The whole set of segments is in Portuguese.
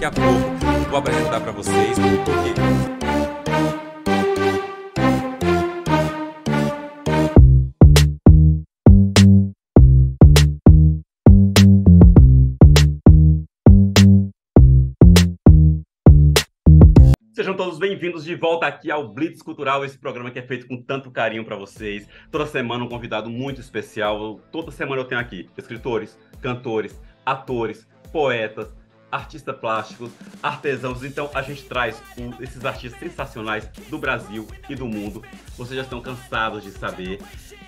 a pouco vou apresentar para vocês o porquê. Sejam todos bem-vindos de volta aqui ao Blitz Cultural, esse programa que é feito com tanto carinho para vocês. Toda semana um convidado muito especial. Toda semana eu tenho aqui escritores, cantores, atores, poetas, artistas plásticos, artesãos. Então a gente traz esses artistas sensacionais do Brasil e do mundo. Vocês já estão cansados de saber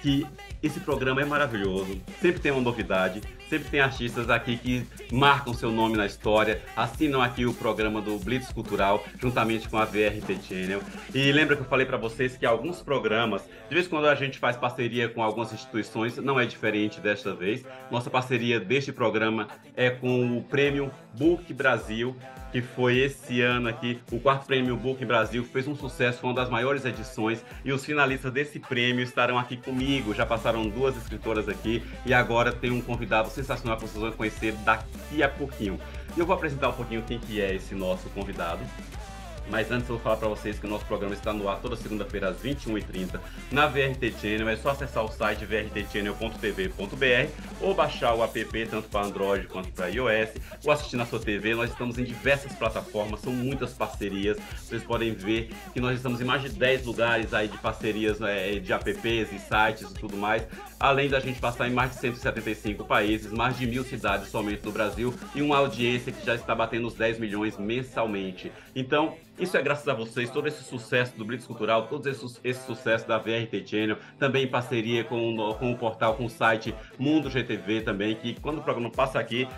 que esse programa é maravilhoso, sempre tem uma novidade, sempre tem artistas aqui que marcam seu nome na história, assinam aqui o programa do Blitz Cultural, juntamente com a VRT Channel. E lembra que eu falei para vocês que alguns programas, de vez em quando a gente faz parceria com algumas instituições, não é diferente desta vez. Nossa parceria deste programa é com o Prêmio Book Brasil, que foi esse ano aqui, o quarto Prêmio Book Brasil, que fez um sucesso, foi uma das maiores edições, e os finalistas desse prêmio estarão aqui comigo. Já passaram duas escritoras aqui, e agora tem um convidado sensacional que vocês vão conhecer daqui a pouquinho. E eu vou apresentar um pouquinho quem que é esse nosso convidado. Mas antes eu vou falar para vocês que o nosso programa está no ar toda segunda-feira às 21h30 na VRT Channel. É só acessar o site vrtchannel.tv.br ou baixar o app tanto para Android quanto para iOS, ou assistir na sua TV. Nós estamos em diversas plataformas, são muitas parcerias. Vocês podem ver que nós estamos em mais de 10 lugares aí de parcerias de apps e sites e tudo mais. Além da gente passar em mais de 175 países, mais de 1.000 cidades somente no Brasil e uma audiência que já está batendo os 10 milhões mensalmente. Então, isso é graças a vocês, todo esse sucesso do Blitz Cultural, todo esse sucesso da VRT Channel, também em parceria com o portal, com o site Mundo GTV também, que quando o programa passa aqui,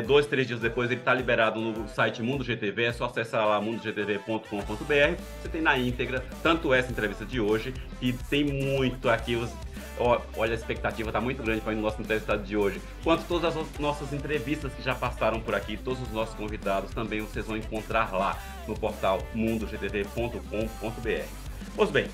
2, 3 dias depois ele está liberado no site Mundo GTV, é só acessar lá mundogtv.com.br. Você tem na íntegra, tanto essa entrevista de hoje, que tem muito aqui, olha, a expectativa está muito grande para o nosso entrevistado de hoje, quanto todas as nossas entrevistas que já passaram por aqui, todos os nossos convidados também vocês vão encontrar lá no portal mundogtv.com.br. Pois bem,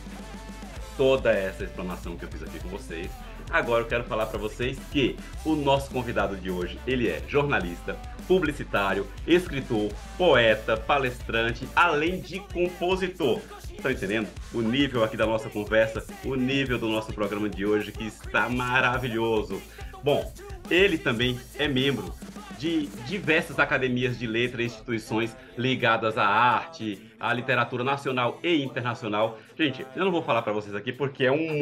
toda essa explanação que eu fiz aqui com vocês, agora eu quero falar para vocês que o nosso convidado de hoje, ele é jornalista, publicitário, escritor, poeta, palestrante, além de compositor. Estão entendendo? O nível aqui da nossa conversa, o nível do nosso programa de hoje, que está maravilhoso. Bom, ele também é membro de diversas academias de letras e instituições ligadas à arte, à literatura nacional e internacional. Gente, eu não vou falar para vocês aqui porque é um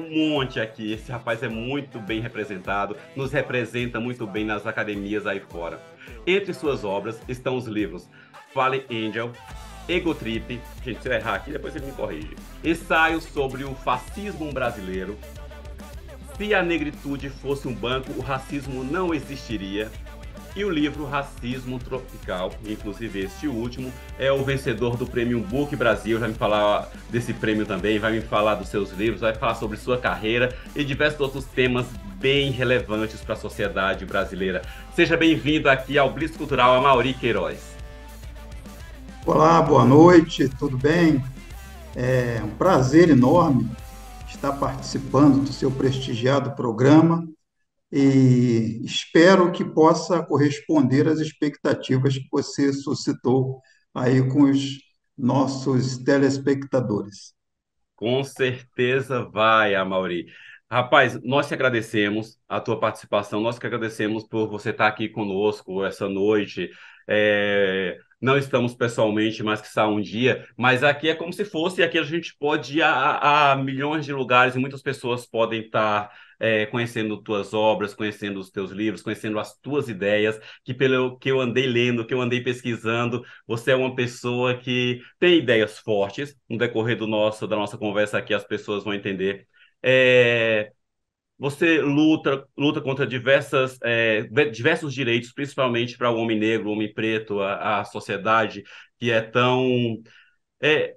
monte aqui. Esse rapaz é muito bem representado, nos representa muito bem nas academias aí fora. Entre suas obras estão os livros Fallen Angel, Ego Trip, gente, se eu errar aqui, depois ele me corrige. Ensaio sobre o fascismo brasileiro. Se a negritude fosse um banco, o racismo não existiria. E o livro Racismo Tropical, inclusive este último, é o vencedor do Prêmio Book Brasil. Vai me falar desse prêmio também, vai me falar dos seus livros, vai falar sobre sua carreira e diversos outros temas bem relevantes para a sociedade brasileira. Seja bem-vindo aqui ao Blitz Cultural, Amaury Queiroz. Olá, boa noite, tudo bem? É um prazer enorme estar participando do seu prestigiado programa e espero que possa corresponder às expectativas que você suscitou aí com os nossos telespectadores. Com certeza vai, Amaury. Rapaz, nós te agradecemos a tua participação, nós que agradecemos por você estar aqui conosco essa noite. Não estamos pessoalmente, mas que está um dia, mas aqui é como se fosse, aqui a gente pode ir a milhões de lugares e muitas pessoas podem estar conhecendo tuas obras, conhecendo os teus livros, conhecendo as tuas ideias, que pelo que eu andei lendo, que eu andei pesquisando, você é uma pessoa que tem ideias fortes. No decorrer da nossa conversa aqui, as pessoas vão entender. É, Você luta contra diversos direitos, principalmente para o homem negro, o homem preto, a sociedade que é tão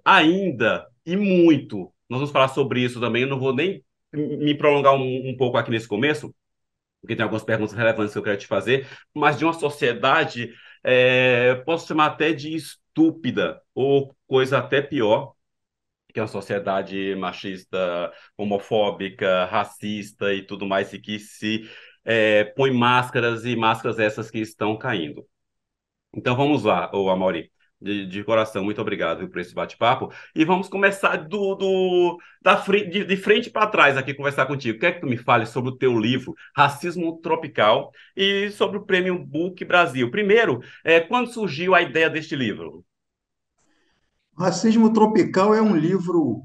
ainda e muito. Nós vamos falar sobre isso também. Eu não vou nem me prolongar um pouco aqui nesse começo, porque tem algumas perguntas relevantes que eu quero te fazer, mas de uma sociedade, posso chamar até de estúpida, ou coisa até pior, que é uma sociedade machista, homofóbica, racista e tudo mais, e que se põe máscaras, e máscaras essas que estão caindo. Então vamos lá, ô Amaury. De coração, muito obrigado viu, por esse bate-papo. E vamos começar de frente para trás aqui, conversar contigo. Quer que tu me fale sobre o teu livro, Racismo Tropical, e sobre o Prêmio Book Brasil? Primeiro, quando surgiu a ideia deste livro? Racismo Tropical é um livro,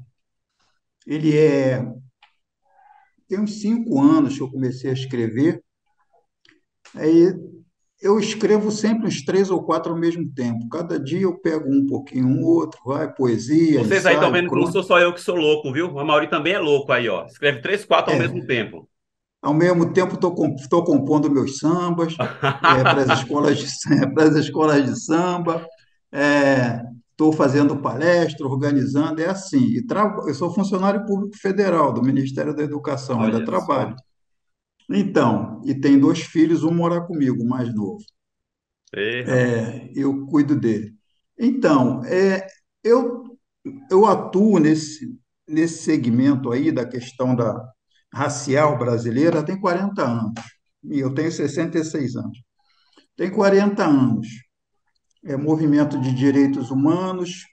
ele tem uns 5 anos que eu comecei a escrever. Aí eu escrevo sempre uns 3 ou 4 ao mesmo tempo. Cada dia eu pego um pouquinho, um outro, vai, poesia, Vocês aí estão ensaio, vendo que não sou crônica. só eu que sou louco, viu? O Amaury também é louco aí, ó. Escreve três, quatro ao mesmo É, tempo. ao mesmo tempo estou compondo meus sambas para as escolas de, para as escolas de samba, estou fazendo palestra, organizando, é assim. Eu sou funcionário público federal do Ministério da Educação, ainda Olha só. trabalho. Então, e tem 2 filhos, um mora comigo, o mais novo. Ei, rapaz. Eu cuido dele. Então, eu, eu atuo nesse segmento aí da questão da racial brasileira tem 40 anos, e eu tenho 66 anos. Tem 40 anos. É movimento de direitos humanos,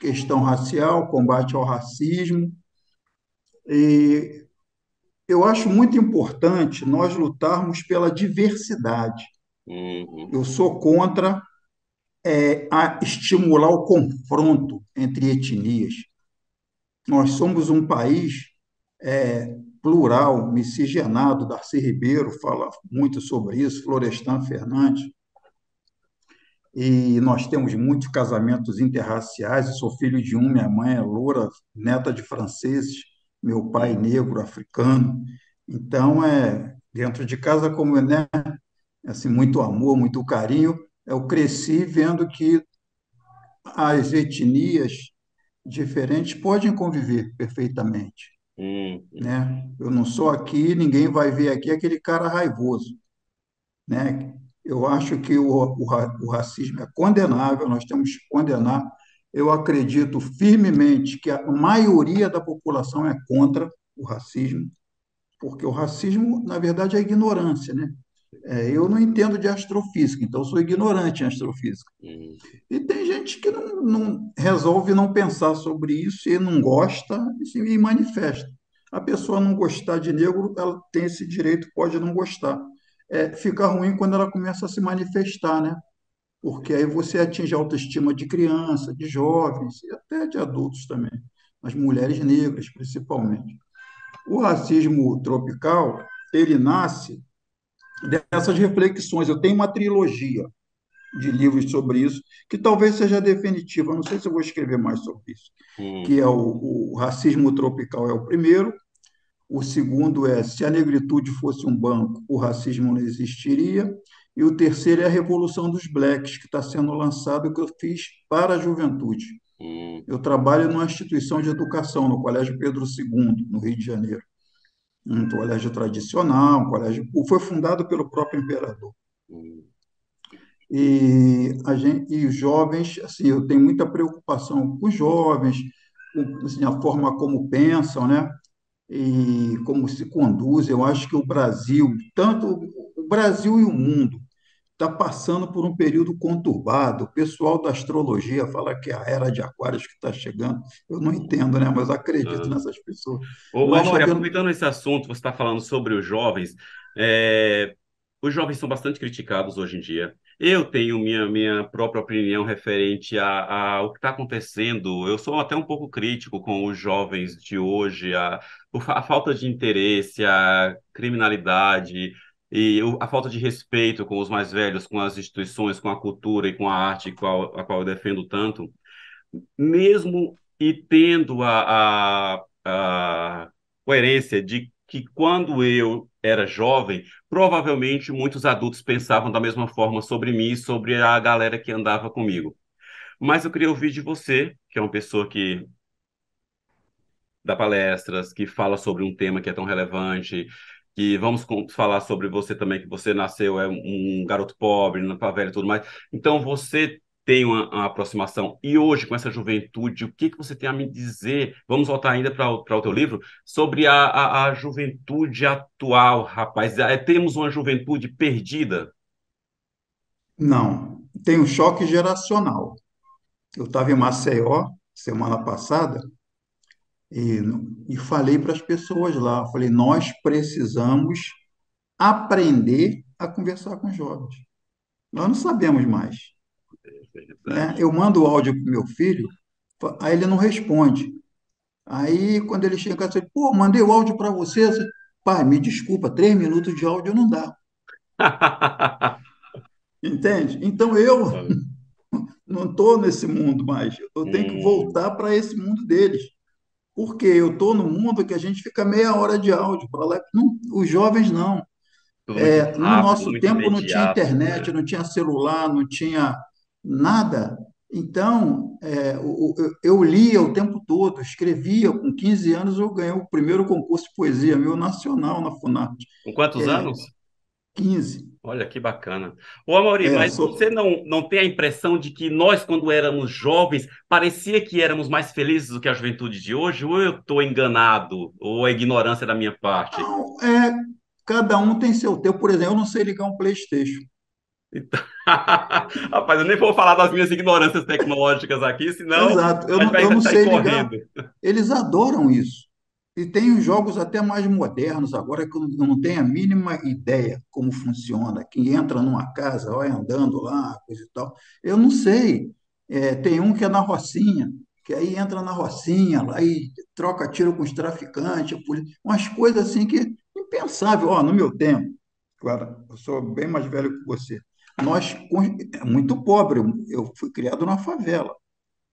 questão racial, combate ao racismo, e eu acho muito importante nós lutarmos pela diversidade. Uhum, Eu sou contra a estimular o confronto entre etnias. Nós somos um país plural, miscigenado. Darcy Ribeiro fala muito sobre isso, Florestan Fernandes, e nós temos muitos casamentos interraciais. Eu sou filho de um, minha mãe é loura, neta de franceses, meu pai uhum, negro, africano. Então, dentro de casa, como né, assim, muito amor, muito carinho, eu cresci vendo que as etnias diferentes podem conviver perfeitamente, uhum, né? Eu não sou aqui, ninguém vai ver aqui aquele cara raivoso, né? Eu acho que o racismo é condenável, nós temos que condenar. Eu acredito firmemente que a maioria da população é contra o racismo, porque o racismo, na verdade, é ignorância, né? Eu não entendo de astrofísica, então eu sou ignorante em astrofísica. uhum, E tem gente que não resolve não pensar sobre isso e não gosta e manifesta. A pessoa não gostar de negro, ela tem esse direito, pode não gostar. Fica ruim quando ela começa a se manifestar, né? Porque aí você atinge a autoestima de criança, de jovens e até de adultos também, as mulheres negras principalmente. O racismo tropical, ele nasce dessas reflexões. Eu tenho uma trilogia de livros sobre isso, que talvez seja definitiva. Não sei se eu vou escrever mais sobre isso. Que é uhum, o Racismo Tropical é o primeiro. O segundo é Se a Negritude Fosse um Banco, o Racismo Não Existiria. E o terceiro é a Revolução dos Blacks, que está sendo lançado, que eu fiz para a juventude. Eu uhum, trabalho numa instituição de educação, no Colégio Pedro II, no Rio de Janeiro. Um colégio tradicional, um colégio foi fundado pelo próprio imperador. uhum, E os jovens, assim, eu tenho muita preocupação com os jovens, com assim, a forma como pensam, né? E como se conduzem. Eu acho que o Brasil, tanto o Brasil e o mundo, está passando por um período conturbado. O pessoal da astrologia fala que é a era de Aquários que está chegando. Eu não entendo, né? Mas acredito uhum. nessas pessoas. Ô, Nós está Amaury, vendo. aproveitando esse assunto, você está falando sobre os jovens. é, os jovens são bastante criticados hoje em dia. Eu tenho minha própria opinião referente ao que está acontecendo. Eu sou até um pouco crítico com os jovens de hoje, a falta de interesse, a criminalidade e a falta de respeito com os mais velhos, com as instituições, com a cultura e com a arte, a qual eu defendo tanto. Mesmo e tendo a coerência de que quando eu era jovem, provavelmente muitos adultos pensavam da mesma forma sobre mim e sobre a galera que andava comigo. Mas eu queria ouvir de você, que é uma pessoa que dá palestras, que fala sobre um tema que é tão relevante, que falar sobre você também, que você nasceu um garoto pobre, na favela e tudo mais. Então, você tem uma aproximação. E hoje, com essa juventude, o que que você tem a me dizer? Vamos voltar ainda para o teu livro, sobre a juventude atual, rapaz. Temos uma juventude perdida. Não. tem um choque geracional. Eu estava em Maceió semana passada e, e falei para as pessoas lá, falei, nós precisamos aprender a conversar com os jovens. Nós não sabemos mais, né? Verdade. Eu mando o áudio para o meu filho, aí ele não responde. Aí, quando ele chega em casa, ele, pô, mandei o áudio para você. Pai, me desculpa, 3 minutos de áudio não dá. Entende? Então, eu não estou nesse mundo mais. Eu tenho que Hum, voltar para esse mundo deles. Porque eu estou no mundo que a gente fica meia hora de áudio para lá. Não, os jovens não. tudo muito No rápido, nosso muito tempo não tinha imediato, internet, né? não tinha celular, não tinha nada. Então, eu lia o tempo todo, escrevia. Com 15 anos, eu ganhei o primeiro concurso de poesia meu nacional na FUNARTE. Com quantos É, anos? 15. Olha que bacana. Ô, Amaury, mas você Sou, não tem a impressão de que nós, quando éramos jovens, parecia que éramos mais felizes do que a juventude de hoje? Ou eu estou enganado? Ou é ignorância da minha parte? não, cada um tem seu tempo. Por exemplo, eu não sei ligar um PlayStation. Então, rapaz, eu nem vou falar das minhas ignorâncias tecnológicas aqui, senão Exato, a gente eu vai não sair sei ligar. correndo. Eles adoram isso. E tem os jogos até mais modernos agora que eu não tenho a mínima ideia como funciona. Que entra numa casa, vai andando lá, coisa e tal. Eu não sei. Tem um que é na Rocinha, que aí entra na Rocinha, lá e troca tiro com os traficantes, umas coisas assim que impensável. Ó, no meu tempo, claro, eu sou bem mais velho que você. É muito pobre. Eu fui criado na favela,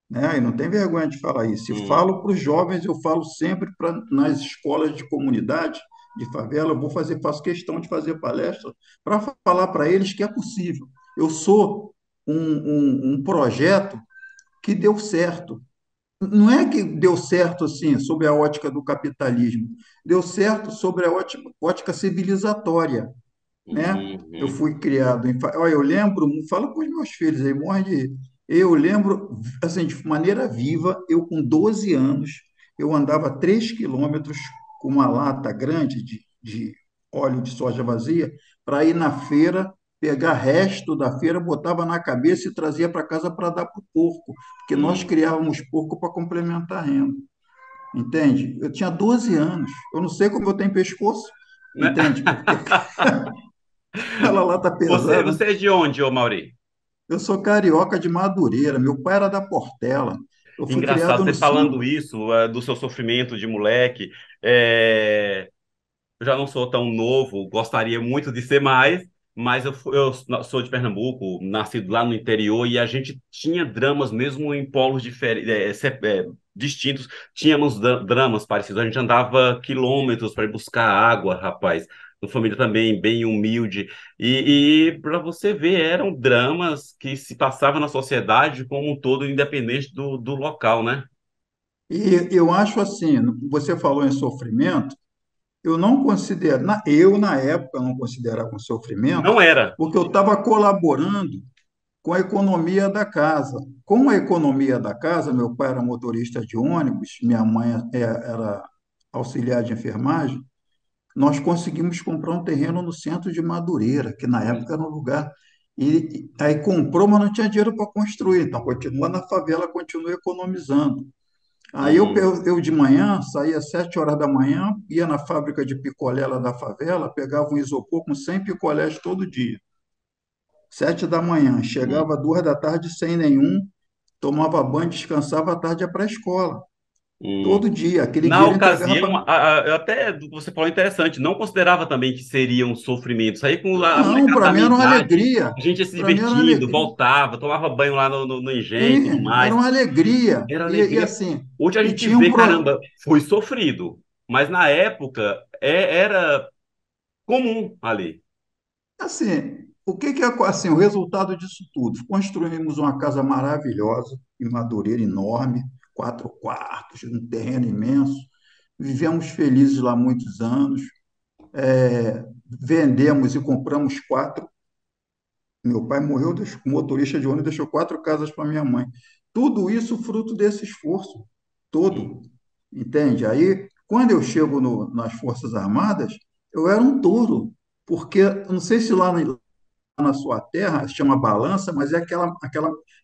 né? E não tem vergonha de falar isso. E Hum, falo para os jovens, eu falo sempre nas escolas de comunidade, de favela, faço questão de fazer palestra para falar para eles que é possível. Eu sou um projeto que deu certo. Não é que deu certo assim, sob a ótica do capitalismo, deu certo sobre a ótica civilizatória, né? Eu uhum. fui criado Olha, eu lembro, falo com os meus filhos aí, morre de rir. Eu lembro, assim, de maneira viva, eu com 12 anos, eu andava 3 quilômetros com uma lata grande de óleo de soja vazia para ir na feira, pegar resto da feira, botava na cabeça e trazia para casa para dar para o porco, porque nós Hum. criávamos porco para complementar a renda, entende? Eu tinha 12 anos, eu não sei como eu tenho pescoço, Né? entende? Porque aquela lata pesada. Você é de onde, ô Mauri? Eu sou carioca de Madureira, meu pai era da Portela. Eu fui Engraçado, criado você no falando sul. isso, do seu sofrimento de moleque. Eu já não sou tão novo, gostaria muito de ser mais, mas eu sou de Pernambuco, nascido lá no interior, e a gente tinha dramas mesmo em polos distintos. Tínhamos dramas parecidos. A gente andava quilômetros para ir buscar água, rapaz. Uma família também bem humilde. E para você ver, eram dramas que se passavam na sociedade como um todo, independente do local, né? E eu acho assim, você falou em sofrimento, eu não considero, eu na época não considerava um sofrimento, Não era. porque eu estava colaborando com a economia da casa. Com a economia da casa, meu pai era motorista de ônibus, minha mãe era auxiliar de enfermagem. Nós conseguimos comprar um terreno no centro de Madureira, que na época era um lugar. E aí comprou, mas não tinha dinheiro para construir. Então, continua na favela, continua economizando. Aí Hum, eu de manhã, saía às 7 horas da manhã, ia na fábrica de picolé lá da favela, pegava um isopor com 100 picolés todo dia. 7 da manhã, hum. chegava 2 da tarde sem nenhum, tomava banho, descansava, à tarde ia para a escola. Hum. Todo dia. Aquele Na dinheiro eu entregava para. ocasião, eu até do que você falou interessante, não considerava também que seria um sofrimento. Aí com a Não, molecada para da mim minha era uma idade, alegria. a gente ia se Para mim era uma divertindo, alegria. voltava, tomava banho lá no engenho e tudo Era mais. uma alegria. Era E alegria. assim, Hoje a e gente tinha um vê, pro... caramba, foi sofrido. Mas na época era comum ali. assim, o que que é assim, o resultado disso tudo? Construímos uma casa maravilhosa, em Madureira, enorme, 4 quartos, um terreno imenso. Vivemos felizes lá muitos anos. Vendemos e compramos quatro. Meu pai morreu, motorista de ônibus, deixou 4 casas para minha mãe. Tudo isso fruto desse esforço todo, Hum. entende? Aí, quando eu chego nas Forças Armadas, eu era um touro, porque eu não sei se lá na sua terra, se chama balança, mas é aquela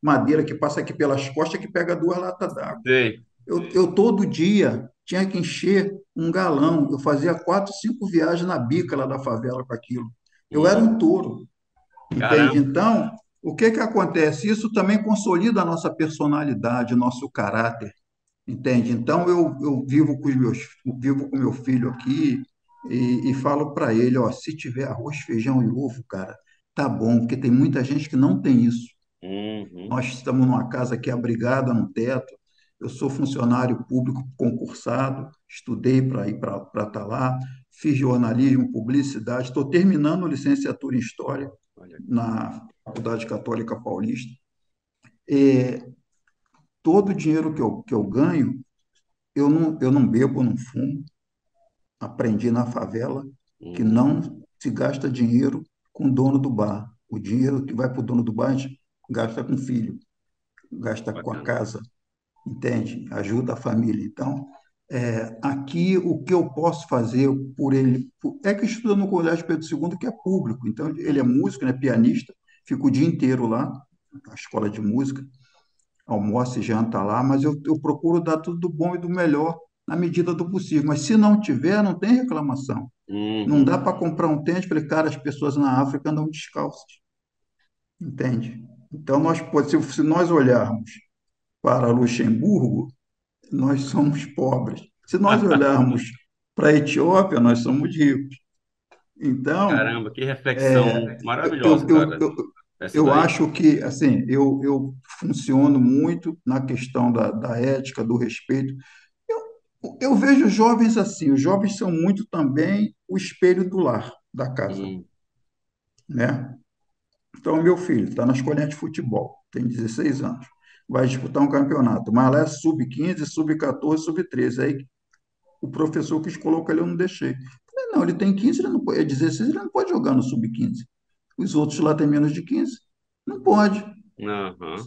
madeira que passa aqui pelas costas que pega 2 latas d'água. Sei. Eu todo dia tinha que encher um galão. Eu fazia 4, 5 viagens na bica lá da favela com aquilo. Eu era um Hum, touro, entende? caramba. Então, o que que acontece? Isso também consolida a nossa personalidade, nosso caráter, entende? Então, eu vivo com vivo com meu filho aqui e falo para ele, ó, se tiver arroz, feijão e ovo, cara, tá bom, porque tem muita gente que não tem isso. Uhum. Nós estamos numa casa que é abrigada no teto. Eu sou funcionário público concursado, estudei para ir para estar lá, fiz jornalismo, publicidade, estou terminando licenciatura em História Olha aqui. na Faculdade Católica Paulista. E todo o dinheiro que eu ganho, eu não bebo, não fumo. Aprendi na favela que Uhum. não se gasta dinheiro com o dono do bar. O dinheiro que vai para o dono do bar, a gente gasta com o filho, gasta com a Bacana. casa, entende? Ajuda a família. Então, aqui o que eu posso fazer por ele é que estuda no Colégio Pedro II, que é público. Então, ele é músico, né, pianista, fica o dia inteiro lá, na escola de música, almoça e janta lá, mas eu procuro dar tudo do bom e do melhor na medida do possível. Mas se não tiver, não tem reclamação. Não Uhum. dá para comprar um tênis, falei, cara, as pessoas na África andam descalças, entende? Então, se nós olharmos para Luxemburgo, nós somos pobres. Se nós olharmos para a Etiópia, nós somos ricos. Então, Caramba, que reflexão é, maravilhosa, eu, eu, cara. eu, Essa eu daí. acho que, assim, eu funciono muito na questão da ética, do respeito. Eu vejo jovens assim, os jovens são muito também o espelho do lar, da casa, Hum, né? Então, meu filho está na escolinha de futebol, tem 16 anos, vai disputar um campeonato, mas lá é sub-15, sub-14, sub-13. Aí o professor quis colocar ele, eu não deixei. Falei, não, ele tem 15, ele não pode, é 16, ele não pode jogar no sub-15. Os outros lá têm menos de 15. Não pode. aham.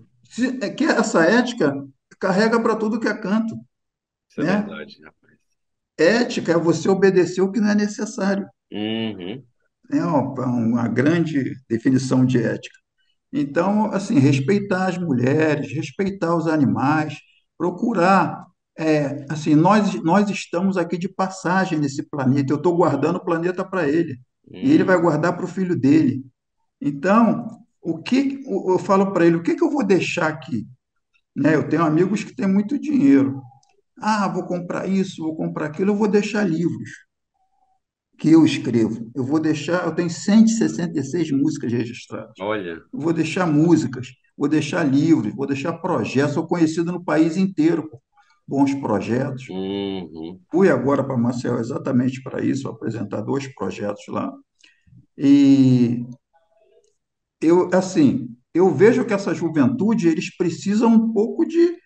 É que essa ética carrega para tudo que é canto, Isso é né? verdade, rapaz. Ética é você obedecer o que não é necessário. Uhum. É uma grande definição de ética. Então, assim, respeitar as mulheres, respeitar os animais, procurar. Assim, nós estamos aqui de passagem nesse planeta. Eu estou guardando o planeta para ele. E ele vai Uhum. guardar para o filho dele. Então, eu falo para ele, o que que eu vou deixar aqui? Né? Eu tenho amigos que têm muito dinheiro. Ah, vou comprar isso, vou comprar aquilo, eu vou deixar livros que eu escrevo. Eu tenho 166 músicas registradas. Olha. Vou deixar músicas, vou deixar livros, vou deixar projetos. Sou conhecido no país inteiro por bons projetos. Uhum. Fui agora para Maceió exatamente para isso, apresentar 2 projetos lá. E eu vejo que essa juventude, eles precisam um pouco de.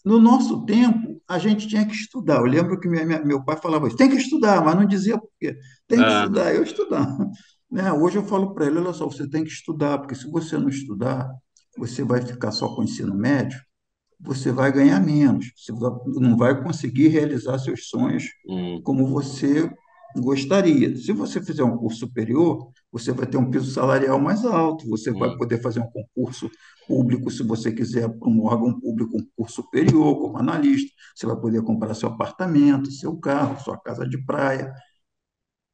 No nosso tempo, a gente tinha que estudar. Eu lembro que meu pai falava isso, tem que estudar, mas não dizia por quê. Tem que Aham. estudar, eu estudava. Né? Hoje eu falo para ele, olha só, você tem que estudar, porque se você não estudar, você vai ficar só com o ensino médio, você vai ganhar menos, não vai conseguir realizar seus sonhos Uhum. como você gostaria. Se você fizer um curso superior, você vai ter um piso salarial mais alto, você vai Uhum. poder fazer um concurso público, se você quiser, para um órgão público, um curso superior, como analista, você vai poder comprar seu apartamento, seu carro, sua casa de praia.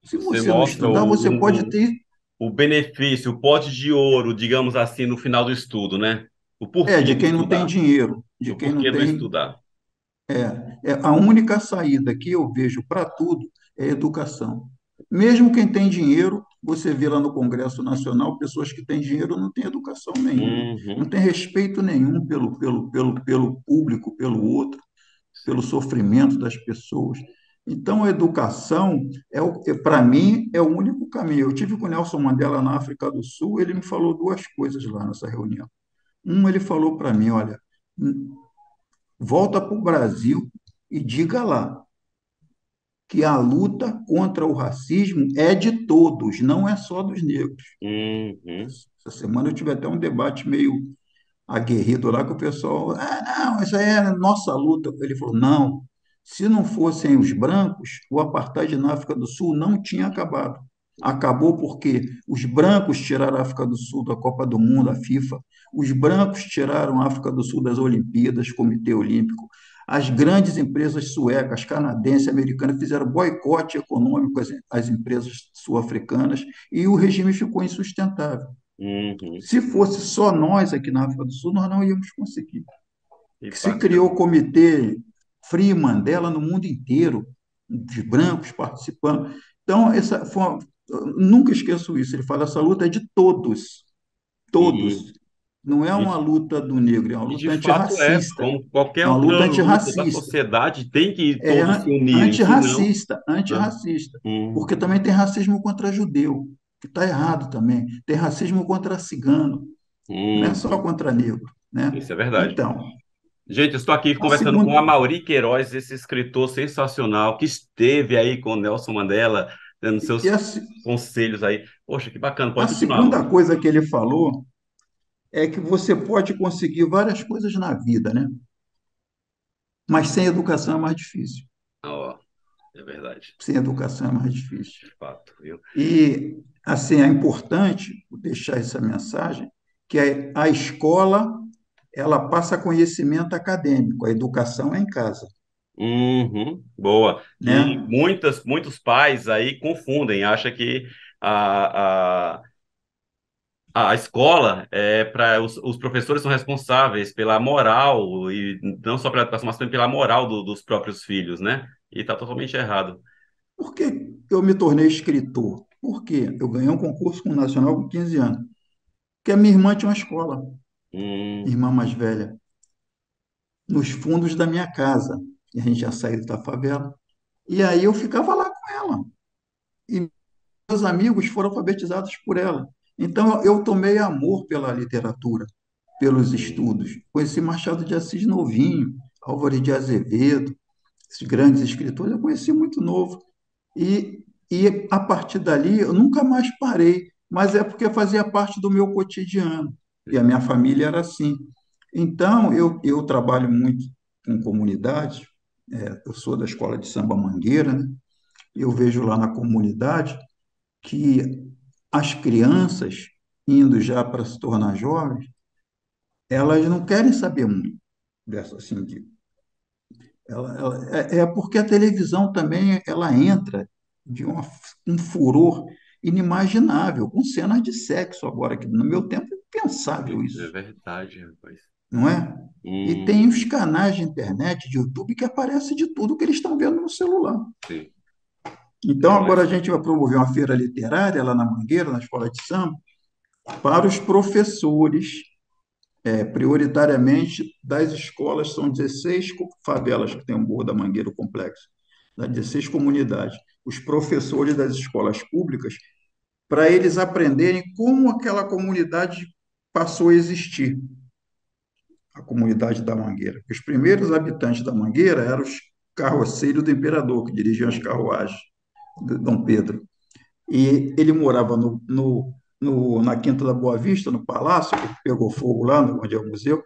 Se Você você não mostra estudar, você pode ter, o benefício, o pote de ouro, digamos assim, no final do estudo, né? O porquê de de quem não tem estudar. dinheiro, de O quem não porquê não tem. estudar. A única saída que eu vejo para tudo é educação. Mesmo quem tem dinheiro, você vê lá no Congresso Nacional, pessoas que têm dinheiro não têm educação nenhuma, não Uhum. têm respeito nenhum pelo público, pelo outro, pelo Sim. sofrimento das pessoas. Então, a educação, para mim, é o único caminho. Eu tive com o Nelson Mandela na África do Sul, ele me falou 2 coisas lá nessa reunião. Ele falou para mim, olha, volta para o Brasil e diga lá que a luta contra o racismo é de todos, não é só dos negros. Uhum. Essa semana eu tive até um debate meio aguerrido lá com o pessoal, não, isso aí é a nossa luta. Ele falou, não, se não fossem os brancos, o apartheid na África do Sul não tinha acabado. Acabou porque os brancos tiraram a África do Sul da Copa do Mundo, a FIFA, os brancos tiraram a África do Sul das Olimpíadas, Comitê Olímpico, as grandes empresas suecas, canadenses, americanas fizeram boicote econômico às empresas sul-africanas e o regime ficou insustentável. Uhum. Se fosse só nós aqui na África do Sul, nós não íamos conseguir. Que Se criou o bacana. Comitê Free Mandela no mundo inteiro, de brancos participando. Então, nunca esqueço isso. Ele fala: essa luta é de todos, E, todos. Não é uma e, luta do negro, é uma e de luta fato é, antirracista. como qualquer É uma outra luta luta da antirracista. sociedade, tem que É todos se unirem, senão. antirracista, Né? antirracista. Porque Uhum. também tem racismo contra judeu, que está errado também. Tem racismo contra cigano, não é só Uhum. contra negro, né? Isso é verdade. Então, Gente, eu estou aqui a conversando com segunda, a Amaury Queiroz, esse escritor sensacional que esteve aí com o Nelson Mandela, dando e seus conselhos aí. Poxa, que bacana. a Pode continuar, segunda Amaury. coisa que ele falou é que você pode conseguir várias coisas na vida, né? Mas sem educação é mais difícil. Ó, é verdade, Sem educação é mais difícil. de fato, viu? E, assim, é importante deixar essa mensagem que a escola ela passa conhecimento acadêmico, a educação é em casa, Uhum, boa. Que né? muitos pais aí confundem, acham que a, a, a escola é para os professores são responsáveis pela moral, e não só pela educação, mas também pela moral dos próprios filhos, né? E está totalmente errado. Por que eu me tornei escritor? Por quê? Eu ganhei um concurso com o Nacional com 15 anos. Porque a minha irmã tinha uma escola, minha Hum, irmã mais velha, nos fundos da minha casa. E a gente já saiu da favela. E aí eu ficava lá com ela. E meus amigos foram alfabetizados por ela. Então eu tomei amor pela literatura, pelos estudos. hum, Conheci Machado de Assis novinho, Álvares de Azevedo, esses grandes escritores, eu conheci muito novo. E a partir dali eu nunca mais parei, mas é porque fazia parte do meu cotidiano. E a minha família era assim. Então eu trabalho muito com comunidade, eu sou da escola de samba Mangueira, né? Eu vejo lá na comunidade que as crianças, indo já para se tornar jovens, elas não querem saber muito dessa assim, é porque a televisão também ela entra de um furor inimaginável, com cenas de sexo agora, que no meu tempo é impensável é isso, verdade, rapaz. não é? E tem os Hum, canais de internet, de YouTube, que aparece de tudo que eles estão vendo no celular. sim, Então, agora a demais. gente vai promover uma feira literária lá na Mangueira, na Escola de Samba, para os professores, prioritariamente das escolas, são 16 favelas que tem o Morro da Mangueira, o complexo, das 16 comunidades. Os professores das escolas públicas, para eles aprenderem como aquela comunidade passou a existir, a comunidade da Mangueira. Os primeiros habitantes da Mangueira eram os carroceiros do imperador, que dirigiam as Hum, carruagens de Dom Pedro. E ele morava na Quinta da Boa Vista, no palácio, que pegou fogo lá, onde é o museu.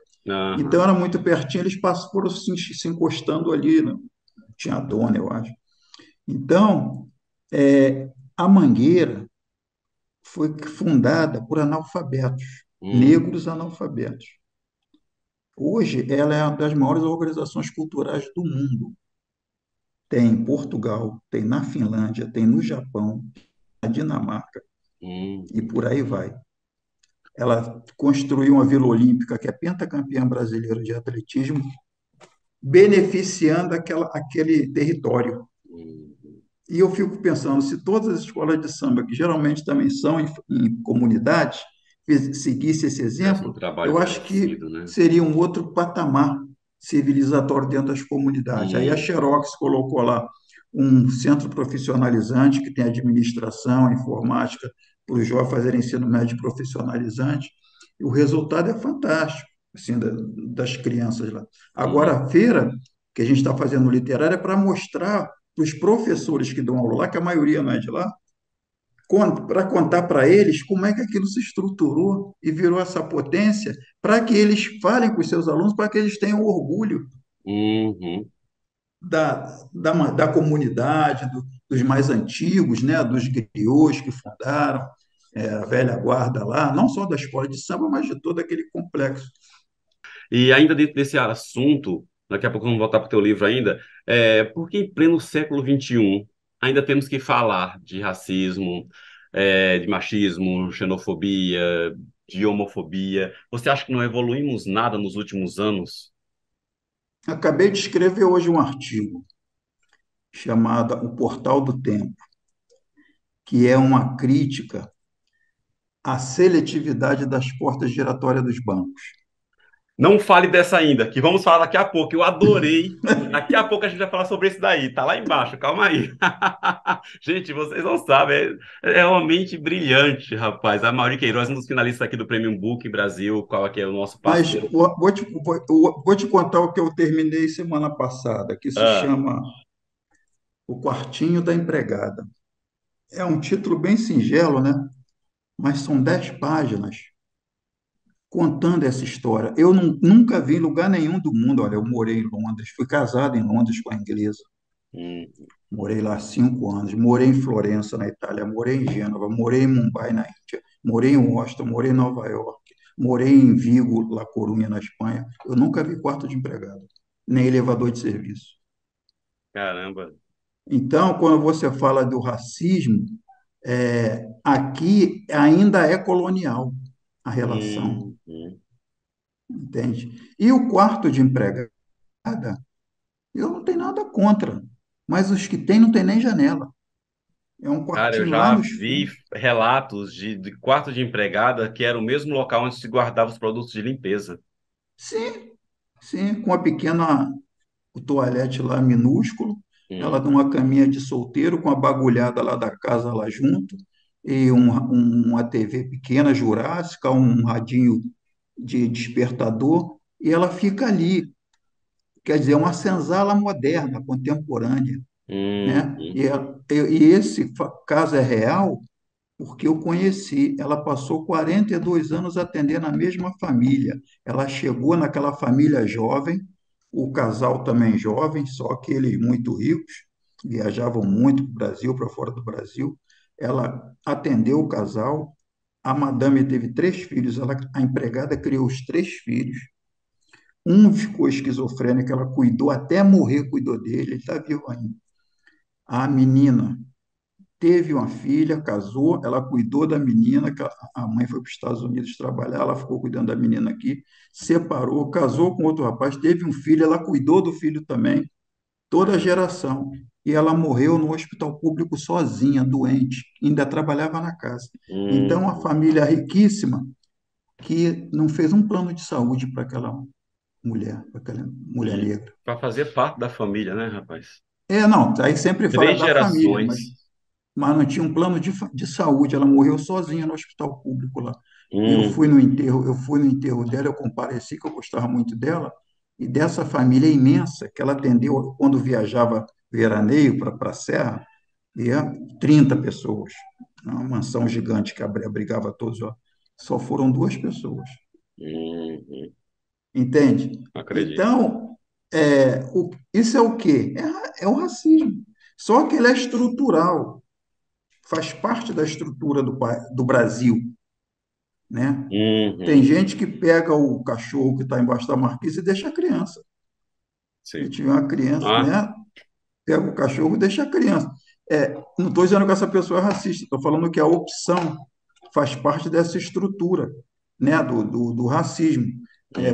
Então aham, era muito pertinho, eles foram se encostando ali, né? Tinha a dona, eu acho. Então, a Mangueira foi fundada por analfabetos, negros hum, analfabetos. Hoje, ela é uma das maiores organizações culturais do mundo. Tem em Portugal, tem na Finlândia, tem no Japão, na Dinamarca e hum. por aí vai. Ela construiu uma Vila Olímpica, que é pentacampeã brasileira de atletismo, beneficiando aquele território. Hum. E eu fico pensando, se todas as escolas de samba, que geralmente também são em comunidades, seguissem esse Fizesse um exemplo, trabalho eu acho que parecido, né? seria um outro patamar civilizatório dentro das comunidades. Aí a Hum, Xerox colocou lá um centro profissionalizante que tem administração, informática, para os jovens fazerem ensino médio profissionalizante, e o resultado é fantástico, assim, das crianças lá. Agora, hum, a feira que a gente está fazendo literária é para mostrar para os professores que dão aula lá, que a maioria não é de lá, para contar para eles como é que aquilo se estruturou e virou essa potência, para que eles falem com os seus alunos, para que eles tenham orgulho uhum. da comunidade, dos mais antigos, né, dos griots que fundaram a velha guarda lá, não só da escola de samba, mas de todo aquele complexo. E ainda dentro desse assunto, daqui a pouco vamos voltar para o teu livro ainda, porque em pleno século XXI ainda temos que falar de racismo, de machismo, xenofobia, de homofobia. Você acha que não evoluímos nada nos últimos anos? Acabei de escrever hoje um artigo chamado O Portal do Tempo, que é uma crítica à seletividade das portas giratórias dos bancos. Não fale dessa ainda, que vamos falar daqui a pouco. Eu adorei. Daqui a pouco a gente vai falar sobre isso daí. Tá lá embaixo, calma aí. Gente, vocês não sabem, é uma mente brilhante, rapaz. A Mauri Queiroz, um dos finalistas aqui do Premium Book Brasil, qual é o nosso Mas parceiro. vou te contar o que eu terminei semana passada, que se Ah, chama O Quartinho da Empregada. É um título bem singelo, né? Mas são 10 páginas contando essa história. Eu nunca vi em lugar nenhum do mundo. Olha, eu morei em Londres, fui casado em Londres com a inglesa, hum, morei lá 5 anos, morei em Florença, na Itália, morei em Gênova, morei em Mumbai, na Índia, morei em Washington, morei em Nova York, morei em Vigo, La Coruña, na Espanha. Eu nunca vi quarto de empregado, nem elevador de serviço. caramba. Então, quando você fala do racismo, aqui ainda é colonial a relação, Hum. entende? E o quarto de empregada, eu não tenho nada contra, mas os que têm não tem nem janela. É um Cara, eu quartinho lá já nos vi fundos. relatos de quarto de empregada que era o mesmo local onde se guardava os produtos de limpeza. Sim, sim, com uma pequena o toalete lá minúsculo, ela Hum, numa caminha de solteiro com a bagulhada lá da casa lá junto, e uma TV pequena, jurássica, um radinho de despertador, e ela fica ali. Quer dizer, é uma senzala moderna, contemporânea, né? hum. E esse caso é real porque eu conheci. Ela passou 42 anos atendendo a mesma família. Ela chegou naquela família jovem, o casal também jovem, só que eles muito ricos, viajavam muito para o Brasil, para fora do Brasil. Ela atendeu o casal. A madame teve 3 filhos, a empregada criou os 3 filhos. Um ficou esquizofrênico, ela cuidou até morrer, cuidou dele, ele está vivo ainda. A menina teve uma filha, casou, ela cuidou da menina, que a mãe foi para os Estados Unidos trabalhar, ela ficou cuidando da menina aqui, separou, casou com outro rapaz, teve um filho, ela cuidou do filho também, toda a Caramba. geração. E ela morreu no hospital público sozinha, doente, ainda trabalhava na casa. Então, a Hum. família riquíssima que não fez um plano de saúde para aquela mulher E negra. para fazer parte da família, né, rapaz? Não, aí sempre fala Três da família, mas gerações. não tinha um plano de saúde. Ela morreu sozinha no hospital público lá. E Uhum. eu fui no enterro dela, eu compareci, que eu gostava muito dela, e dessa família imensa que ela atendeu quando viajava veraneio para a Serra, ia 30 pessoas. Uma mansão gigante que abrigava todos, ó. Só foram 2 pessoas, Uhum. entende? Acredito. Então, isso é o quê? É o racismo. Só que ele é estrutural, faz parte da estrutura do Brasil, né? Tem Uhum. gente que pega o cachorro que está embaixo da marquise e deixa a criança. Se Sim. tiver uma criança, Ah, né? Pega o cachorro e deixa a criança. Não estou dizendo que essa pessoa é racista, estou falando que a opção faz parte dessa estrutura, né? Do racismo.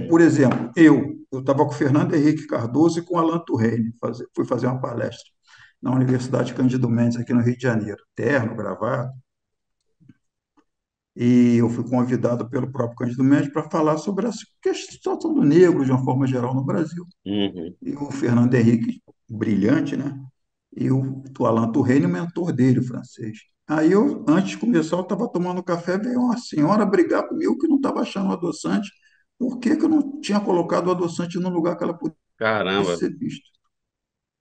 Por uhum. exemplo, eu estava com o Fernando Henrique Cardoso e com o Alan Turreni, fui fazer uma palestra na Universidade Cândido Mendes, aqui no Rio de Janeiro, terno, gravata. E eu fui convidado pelo próprio Cândido Mendes para falar sobre a situação do negro de uma forma geral no Brasil. Uhum. E o Fernando Henrique, brilhante, né? E o Alain Touraine, o mentor dele, o francês. Aí eu, antes de começar, eu estava tomando café, veio uma senhora brigar comigo que não estava achando o adoçante. Por que que eu não tinha colocado o adoçante no lugar que ela pudesse Caramba. ser vista?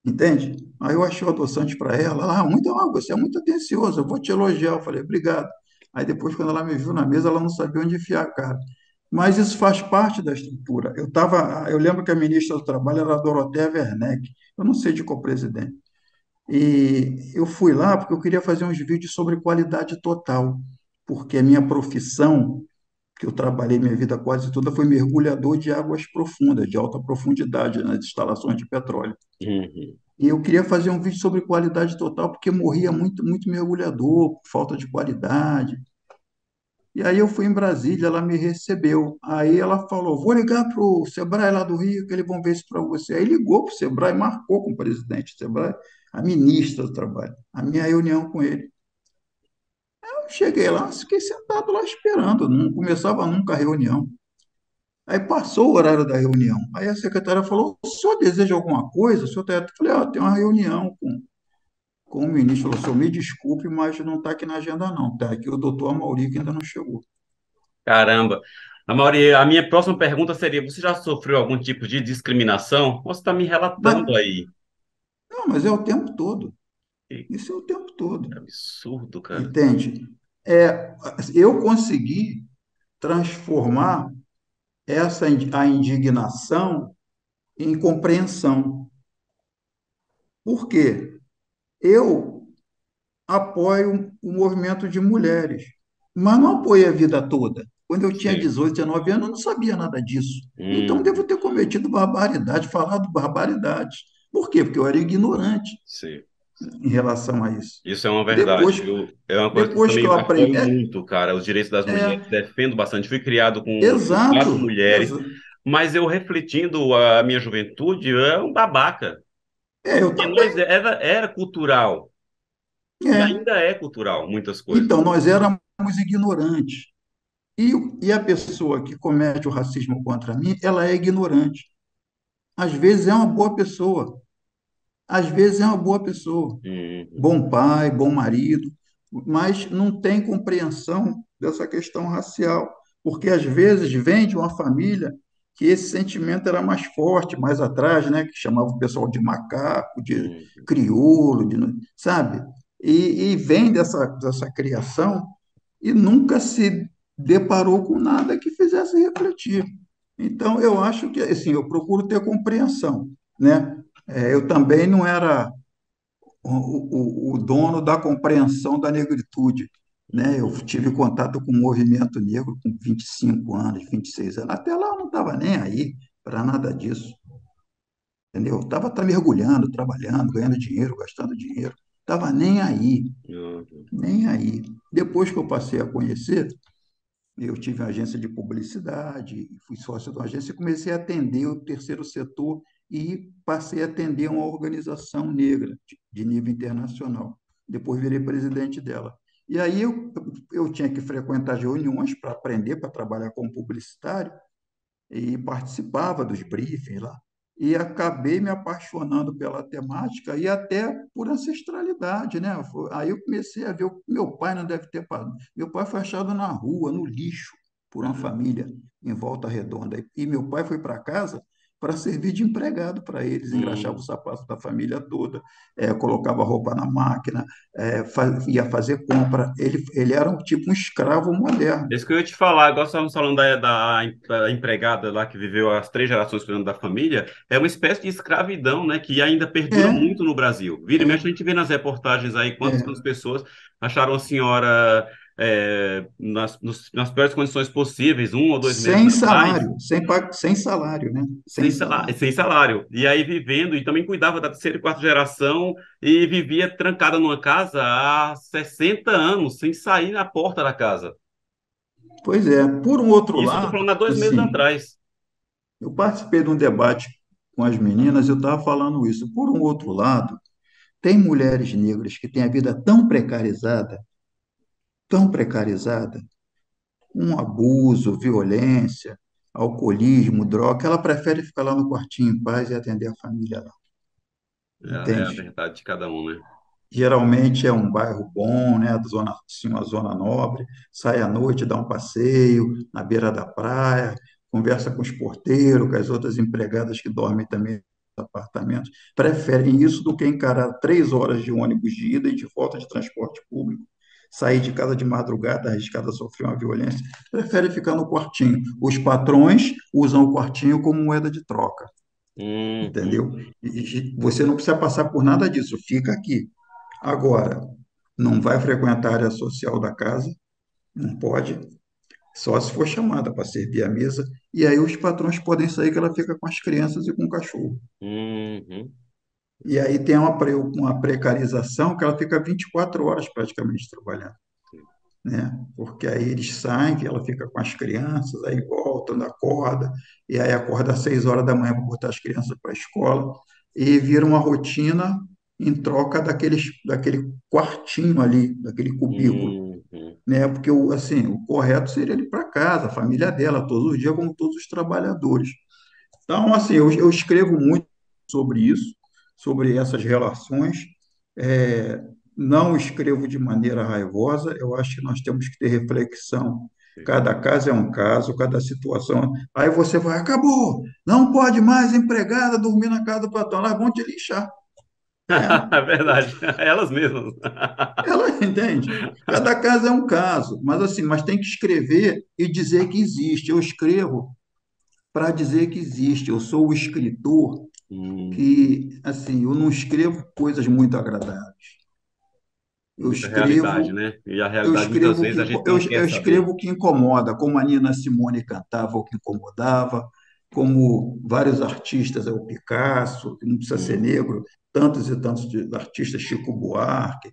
Entende? Aí eu achei o adoçante para ela. Ela, muito, você é muito atencioso, eu vou te elogiar. Eu falei, obrigado. Aí depois, quando ela me viu na mesa, ela não sabia onde enfiar a cara. Mas isso faz parte da estrutura. Eu lembro que a ministra do Trabalho era a Dorothea Werneck. Eu não sei de qual presidente. E eu fui lá porque eu queria fazer uns vídeos sobre qualidade total, porque a minha profissão, que eu trabalhei minha vida quase toda, foi mergulhador de águas profundas, de alta profundidade, nas instalações de petróleo. Uhum. E eu queria fazer um vídeo sobre qualidade total, porque morria muito, muito mergulhador, por falta de qualidade. E aí eu fui em Brasília, ela me recebeu. Aí ela falou: vou ligar para o Sebrae lá do Rio, que eles vão ver isso para você. Aí ligou para o Sebrae, marcou com o presidente do Sebrae, a ministra do Trabalho, a minha reunião com ele. Eu cheguei lá, fiquei sentado lá esperando, não começava nunca a reunião. Aí passou o horário da reunião. Aí a secretária falou: o senhor deseja alguma coisa? O senhor tem... Eu falei: tem uma reunião com o ministro. Falou: senhor, me desculpe, mas não está aqui na agenda, não. Está aqui o doutor Amauri, que ainda não chegou. Caramba. Amaury, a minha próxima pergunta seria: você já sofreu algum tipo de discriminação? Você está me relatando Mas, aí. não, mas é o tempo todo. Que Isso é o tempo todo. absurdo, cara. Entende? É, eu consegui transformar a indignação em compreensão. Por quê? Eu apoio o movimento de mulheres, mas não apoio a vida toda. Quando eu tinha Sim. 18, 19 anos, eu não sabia nada disso. Então, devo Uhum. ter cometido barbaridade, falado barbaridades. Por quê? Porque eu era ignorante Sim. em relação a isso. Isso é uma verdade, Depois, viu? É uma coisa que eu depois que eu também aprendi. apoio muito, cara, os direitos das mulheres, É, defendo bastante. Fui criado com quatro exato, mulheres, mas eu refletindo a minha juventude, eu era um babaca. eu Porque nós também. era cultural, e É. ainda é cultural, muitas coisas. Então, nós éramos ignorantes. E a pessoa que comete o racismo contra mim, ela é ignorante. Às vezes é uma boa pessoa, às vezes é uma boa pessoa, Uhum. bom pai, bom marido, mas não tem compreensão dessa questão racial, porque às vezes vem de uma família que esse sentimento era mais forte, mais atrás, né, que chamava o pessoal de macaco, de Uhum. crioulo, sabe? E vem dessa criação e nunca se deparou com nada que fizesse refletir. Então, eu acho que, assim, eu procuro ter compreensão, né? Eu também não era o dono da compreensão da negritude, né? Eu Uhum. tive contato com o movimento negro com 25 anos, 26 anos. Até lá eu não estava nem aí para nada disso, entendeu? Estava mergulhando, trabalhando, ganhando dinheiro, gastando dinheiro. Estava nem aí, Uhum. nem aí. Depois que eu passei a conhecer, eu tive uma agência de publicidade, fui sócio de uma agência e comecei a atender o terceiro setor e passei a atender uma organização negra de nível internacional. Depois virei presidente dela. E aí eu tinha que frequentar reuniões para aprender, para trabalhar como publicitário, e participava dos briefings lá. E acabei me apaixonando pela temática e até por ancestralidade, né? Aí eu comecei a ver, meu pai não deve ter parado. Meu pai foi achado na rua, no lixo, por uma família em Volta Redonda. E meu pai foi para casa para servir de empregado para eles, engraxava os Uhum. sapatos da família toda, colocava roupa na máquina, ia fazer compra. Ele era tipo um escravo moderno. Isso que eu ia te falar, agora estávamos falando da empregada lá que viveu as três gerações cuidando da família, é uma espécie de escravidão, né, que ainda perdura É, muito no Brasil. Vira e mexe, a é, gente vê nas reportagens aí quantas é. pessoas acharam a senhora nas piores condições possíveis, 1 ou 2 meses Sem atrás, salário, sem salário, né? Sem salário. sem salário. E aí vivendo, e também cuidava da terceira e quarta geração, e vivia trancada numa casa há 60 anos, sem sair na porta da casa. Pois é, por um outro Isso eu estou lado, falando há 2 meses assim, atrás. eu participei de um debate com as meninas, eu estava falando isso. Por um outro lado, tem mulheres negras que têm a vida tão precarizada, um abuso, violência, alcoolismo, droga, que ela prefere ficar lá no quartinho em paz e atender a família lá, É a entende? verdade de cada um, né? Geralmente é um bairro bom, né, da zona, assim, uma zona nobre, sai à noite, dá um passeio na beira da praia, conversa com os porteiros, com as outras empregadas que dormem também nos apartamentos, preferem isso do que encarar 3 horas de ônibus de ida e de volta de transporte público, sair de casa de madrugada, arriscada a sofrer uma violência, prefere ficar no quartinho. Os patrões usam o quartinho como moeda de troca. Uhum. entendeu? E você não precisa passar por nada disso, fica aqui. Agora, não vai frequentar a área social da casa, não pode, só se for chamada para servir a mesa, e aí os patrões podem sair que ela fica com as crianças e com o cachorro. Uhum. E aí tem uma precarização que ela fica 24 horas praticamente trabalhando, né? Porque aí eles saem, que ela fica com as crianças, aí voltam, acorda, e aí acorda às 6 horas da manhã para botar as crianças para a escola, e vira uma rotina em troca daquele quartinho ali, daquele cubículo, Uhum. né? Porque assim, o correto seria ele para casa, a família dela, todos os dias, como todos os trabalhadores. Então, assim, eu escrevo muito sobre isso, sobre essas relações. É, não escrevo de maneira raivosa, eu acho que nós temos que ter reflexão. Cada caso é um caso, cada situação. Aí você vai, acabou, não pode mais empregada dormir na casa do patrão, elas vão te lixar. É, É verdade. Elas mesmas. ela entende. Cada caso é um caso, mas assim, mas tem que escrever e dizer que existe. Eu escrevo para dizer que existe. Eu sou o escritor Hum, que, assim, eu não escrevo coisas muito agradáveis. Eu muita realidade, escrevo, né? E a eu realidade muitas escrevo o vezes que, a gente eu, não quer eu saber. escrevo o que incomoda, como a Nina Simone cantava o que incomodava, como vários artistas, é o Picasso, que não precisa ser Hum, negro, tantos e tantos artistas, Chico Buarque,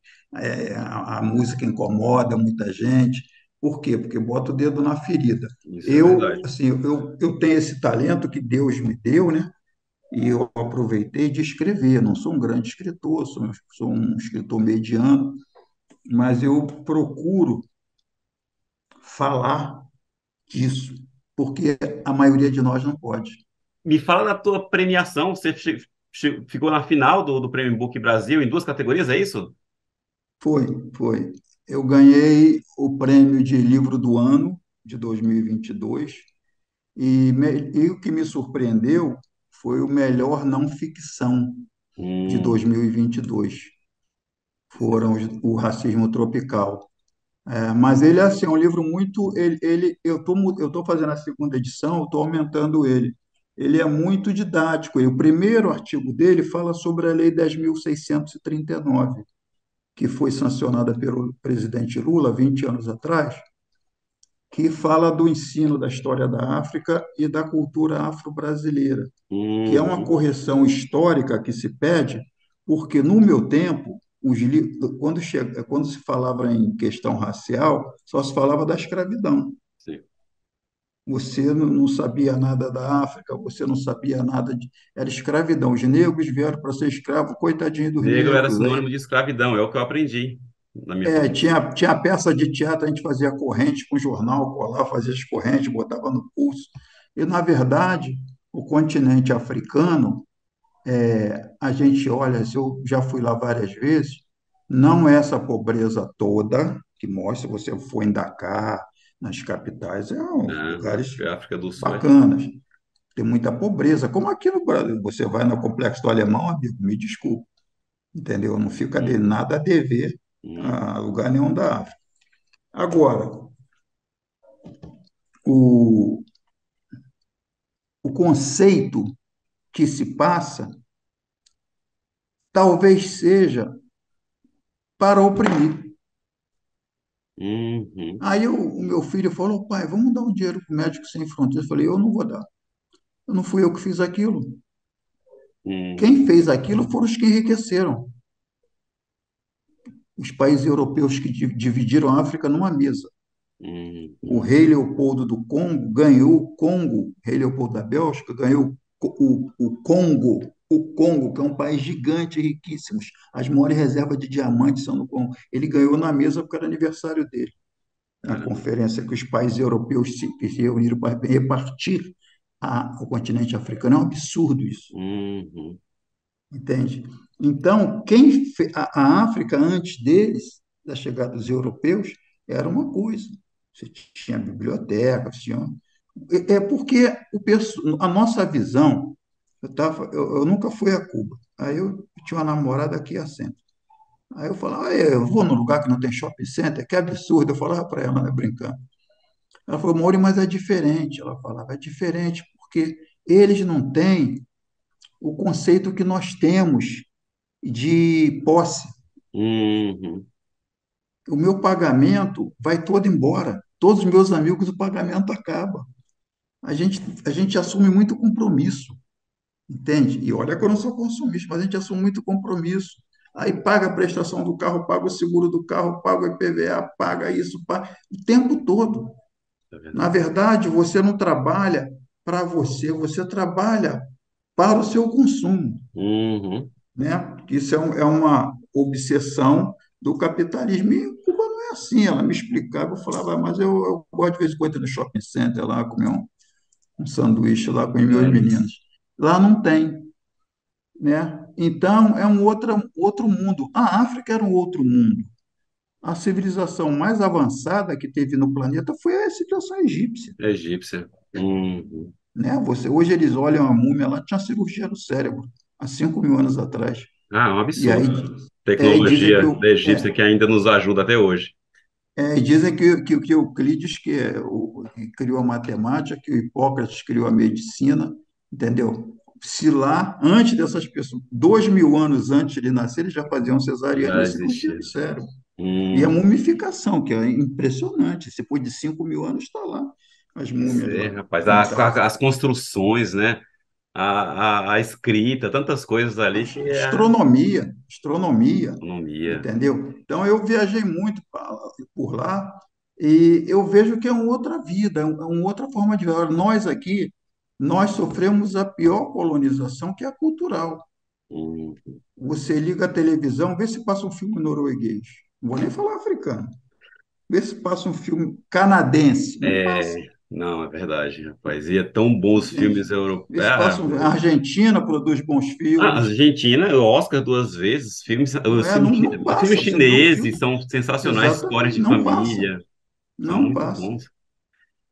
a música incomoda muita gente. Por quê? Porque bota o dedo na ferida. isso é Eu, verdade. assim, eu tenho esse talento que Deus me deu, né? E eu aproveitei de escrever. Não sou um grande escritor, sou um escritor mediano, mas eu procuro falar disso, porque a maioria de nós não pode. Me fala da tua premiação. Você ficou na final do Prêmio Book Brasil em duas categorias, é isso? Foi, foi. Eu ganhei o prêmio de livro do ano de 2022 e o que me surpreendeu foi o melhor não ficção de Hum, 2022. O Racismo Tropical. Mas ele assim, é um livro muito. Eu tô fazendo a segunda edição, eu estou aumentando ele. Ele é muito didático. E o primeiro artigo dele fala sobre a Lei 10.639, que foi sancionada pelo presidente Lula 20 anos atrás, que fala do ensino da história da África e da cultura afro-brasileira, que é uma uhum, correção histórica que se pede, porque no meu tempo, quando se falava em questão racial, só se falava da escravidão. sim. Você não sabia nada da África, você não sabia nada de. Era escravidão. Os negros vieram para ser escravos, coitadinho dos Negro era negros. sinônimo de escravidão, é o que eu aprendi na minha formação. Tinha peça de teatro, a gente fazia corrente com jornal, colava, fazia as correntes, botava no pulso. E, na verdade, o continente africano, a gente olha, se eu já fui lá várias vezes, não é essa pobreza toda que mostra, você foi em Dakar, nas capitais, Não, lugares África do Sul é. bacanas, tem muita pobreza, como aqui no Brasil, você vai no Complexo do Alemão, amigo, me desculpe, entendeu? Não fica de Uhum, nada a dever a uhum, lugar nenhum da África. Agora, o, o conceito que se passa talvez seja para oprimir. uhum, Aí o meu filho falou, pai, vamos dar um dinheiro para o Médicos Sem Fronteiras. Eu falei, eu não vou dar. Não fui eu que fiz aquilo. Quem uhum, fez aquilo foram os que enriqueceram. Os países europeus que dividiram a África numa mesa. O uhum. rei Leopoldo do Congo ganhou o Congo, rei Leopoldo da Bélgica ganhou o Congo, que é um país gigante e riquíssimo. As maiores reservas de diamantes são no Congo. Ele ganhou na mesa porque era aniversário dele, na Caramba. conferência que os países europeus se reuniram para repartir o continente africano. É um absurdo isso, Uhum, entende? Então, a África, antes deles, da chegada dos europeus, era uma coisa. Você tinha biblioteca, você tinha. É porque a nossa visão. Eu nunca fui a Cuba. Aí eu tinha uma namorada aqui há sempre. Aí eu falava, eu vou num lugar que não tem shopping center, que absurdo. Eu falava para ela, né, brincando. Ela falou, Mauri, mas é diferente. Ela falava, é diferente porque eles não têm o conceito que nós temos de posse. Uhum. O meu pagamento vai todo embora. Todos os meus amigos, o pagamento acaba. A gente assume muito compromisso, entende? E olha que eu não sou consumista, mas a gente assume muito compromisso. Aí paga a prestação do carro, paga o seguro do carro, paga o IPVA, paga isso, paga o tempo todo. É Na verdade. verdade, você não trabalha para você, você trabalha para o seu consumo, Uhum. né? Isso é uma obsessão do capitalismo. E Cuba não é assim. Ela me explicava, eu falava, mas eu gosto de vez em quando ir no shopping center lá, comer um sanduíche lá com os meus Delícia. meninos. Lá não tem, né? Então, é um outro mundo. A África era um outro mundo. A civilização mais avançada que teve no planeta foi a civilização egípcia, Egípcia. Uhum. né? Hoje eles olham a múmia, ela tinha cirurgia no cérebro, há 5.000 anos atrás. Ah, é um E aí absurdo. dizem que Tecnologia da egípcia que ainda nos ajuda até hoje. dizem que Euclides, que criou a matemática, que o Hipócrates criou a medicina, entendeu? Se lá, antes dessas pessoas, 2.000 anos antes de nascer, eles já faziam cesariana Já e cirurgia do existia. cérebro. E aUm, mumificação, que é impressionante. Depois de 5.000 anos, está lá, as múmias é, lá, rapaz, intactas. as construções, né? A escrita, tantas coisas ali que é a Astronomia, economia. entendeu? Então, eu viajei muito por lá e eu vejo que é uma outra vida, é uma outra forma de ver. Nós aqui, nós sofremos a pior colonização, que é a cultural. Hum, Você liga a televisão, vê se passa um filme norueguês. Não vou nem falar africano. Vê se passa um filme canadense. Não passa, não, é verdade, rapaz. E é tão bons filmes entende? europeus. Vê se passa a Argentina produz bons A filmes. Argentina, o Oscar duas vezes, Não é? Não, não filmes passa. Você vê um filme, chineses são sensacionais, histórias exatamente, de não passa. família, são Não muito passa. bons.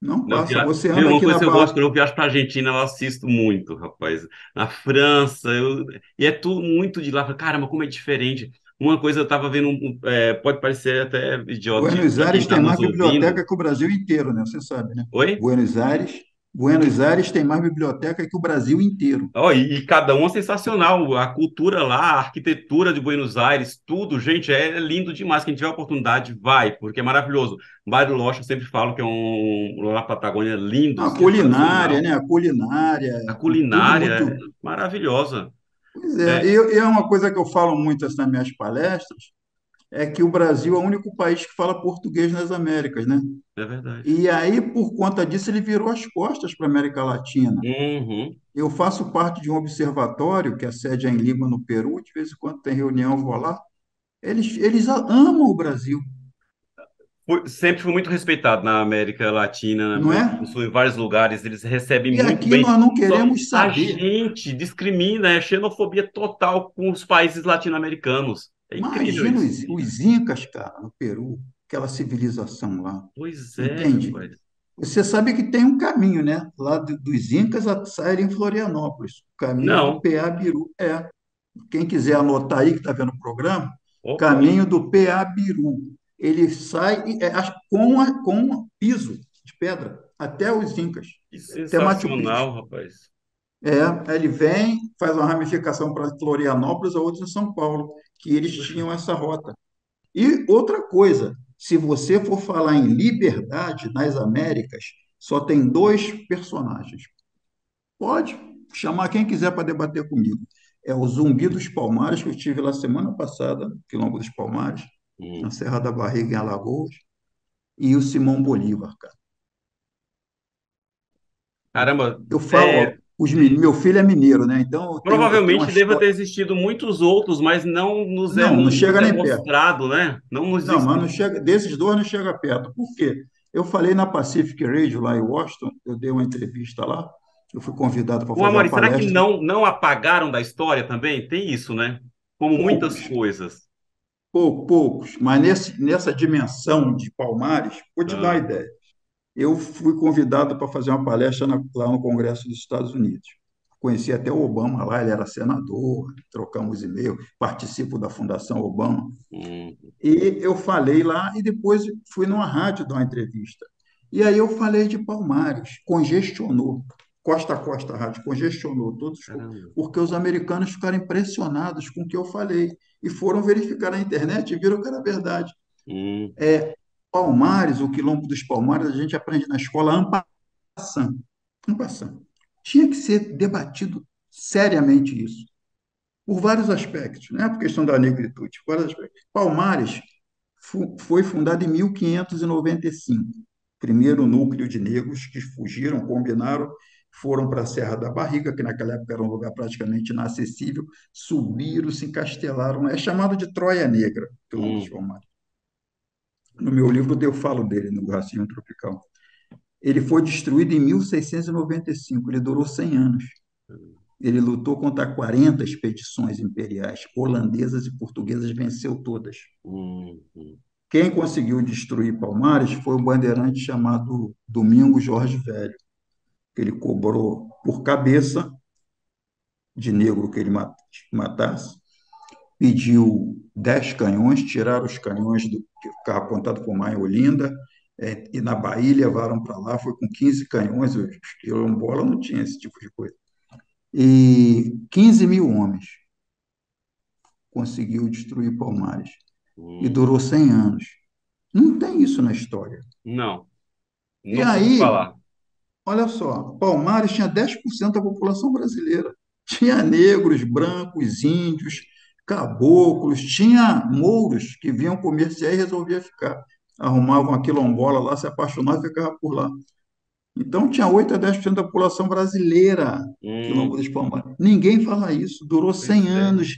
Não Eu passa. via... Você Viu, anda uma aqui coisa na que eu gosto, Barra. quando eu viajo para a Argentina, eu assisto muito, rapaz. Na França, e é tudo muito de lá. Caramba, como é diferente. Uma coisa eu estava vendo, pode parecer até idiota Buenos para quem Aires está tem mais nos biblioteca ouvindo. que o Brasil inteiro, né? Você sabe, né? Oi? Buenos Aires tem mais biblioteca que o Brasil inteiro. Ó, e cada um é sensacional. A cultura lá, a arquitetura de Buenos Aires, tudo, gente, é lindo demais. Quem tiver oportunidade, vai, porque é maravilhoso. Bariloche, eu sempre falo que é um lugar na Patagônia lindo, A culinária, sensacional. né? A culinária, A tudo culinária é muito. maravilhosa. Pois é, É, e é uma coisa que eu falo muito nas minhas palestras, é que o Brasil é o único país que fala português nas Américas, né? é verdade. E aí, por conta disso, ele virou as costas para a América Latina. Uhum. Eu faço parte de um observatório, que a sede é em Lima, no Peru, de vez em quando tem reunião, eu vou lá. Eles amam o Brasil, Sempre foi muito respeitado na América Latina, na não América é? do Sul, em vários lugares, eles recebem E muito aqui bem. nós não Só queremos a saber. gente discrimina, é xenofobia total com os países latino-americanos. É incrível Imagina isso. os Incas, cara, no Peru, aquela civilização lá, Pois é, entende? rapaz. Você sabe que tem um caminho, né? Lá dos Incas a sair em Florianópolis, o caminho do Não. PA Biru. É, quem quiser anotar aí, que está vendo o programa, Opa, caminho do PA Biru. Ele sai com um piso de pedra até os Incas, que até Machu Picchu. sensacional, rapaz. Aí ele vem, faz uma ramificação para Florianópolis, a outra em São Paulo, que eles tinham essa rota. E outra coisa, se você for falar em liberdade nas Américas, só tem dois personagens. Pode chamar quem quiser para debater comigo. É o Zumbi dos Palmares, que eu estive lá semana passada, Quilombo dos Palmares, na Hum. Serra da Barriga, em Alagoas, e o Simão Bolívar, cara. Caramba, Eu falo, ó, meu filho é mineiro, né? Então eu tenho uma provavelmente deva ter história. existido muitos outros, mas Não, não nos chega é nem perto. mostrado, né? Não nos Não, mas não existe. chega, desses dois não chega perto. Por quê? Eu falei na Pacific Radio, lá em Washington, eu dei uma entrevista lá, eu fui convidado para O fazer uma Amaury, será que palestra. não apagaram da história também? Tem isso, né? Como muitas Poucos, coisas. poucos, mas nessa dimensão de Palmares, vou te dar uma Ah, ideia. Eu fui convidado para fazer uma palestra lá no Congresso dos Estados Unidos. Conheci até o Obama lá, ele era senador, trocamos e-mail, participo da Fundação Obama. hum. E eu falei lá e depois fui numa rádio dar uma entrevista. E aí eu falei de Palmares, congestionou. costa a costa, a rádio congestionou todos, Caramba. porque os americanos ficaram impressionados com o que eu falei e foram verificar na internet e viram que era verdade. Hum, Palmares, o Quilombo dos Palmares, a gente aprende na escola passant, en passant. Tinha que ser debatido seriamente isso, por vários aspectos, não é por questão da negritude, por vários aspectos. Palmares foi fundado em 1595, primeiro núcleo de negros que fugiram, combinaram, foram para a Serra da Barriga, que naquela época era um lugar praticamente inacessível, subiram, se encastelaram, é chamado de Troia Negra, Quilombo dos hum, Palmares. No meu livro eu falo dele, no Racinho Tropical. Ele foi destruído em 1695, ele durou 100 anos. Ele lutou contra 40 expedições imperiais, holandesas e portuguesas, venceu todas. hum. Quem conseguiu destruir Palmares foi um bandeirante chamado Domingos Jorge Velho, que ele cobrou por cabeça de negro que ele matasse, pediu 10 canhões, tiraram os canhões que ficava apontado por Maia Olinda, e na Bahia levaram para lá, foi com 15 canhões, os quilombola não tinha esse tipo de coisa. E 15 mil homens conseguiu destruir Palmares. E Hum. durou 100 anos. Não tem isso na história. Não, E nunca ouvi aí, falar. olha só, Palmares tinha 10% da população brasileira. Tinha negros, brancos, índios, caboclos, tinha mouros que vinham comerciar e resolvia ficar. Arrumavam uma quilombola lá, se apaixonavam e ficavam por lá. Então tinha 8 a 10% da população brasileira, Quilombo Hum, dos Palmares. Ninguém fala isso. Durou pois 100 é. anos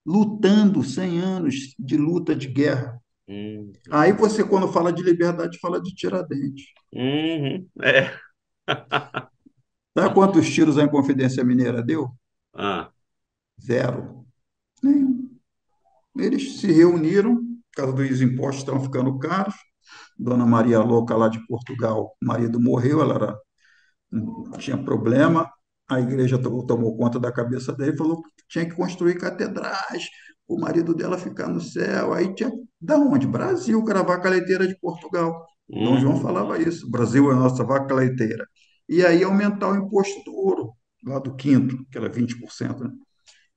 lutando, 100 anos de luta, de guerra. Hum. Aí você, quando fala de liberdade, fala de Tiradentes. Uhum. É. Sabe quantos tiros a Inconfidência Mineira deu? Ah. Zero. Nenhum. Eles se reuniram, por causa dos impostos estavam ficando caros. Dona Maria Louca, lá de Portugal, o marido morreu, ela tinha problema. A igreja tomou conta da cabeça dele e falou que tinha que construir catedrais, o marido dela ficar no céu. Aí tinha. Da onde? Brasil, que era a vaca leiteira de Portugal. Dom João Uhum. falava isso: Brasil é a nossa vaca leiteira. E aí aumentar o imposto do ouro, lá do quinto, que era 20%, né?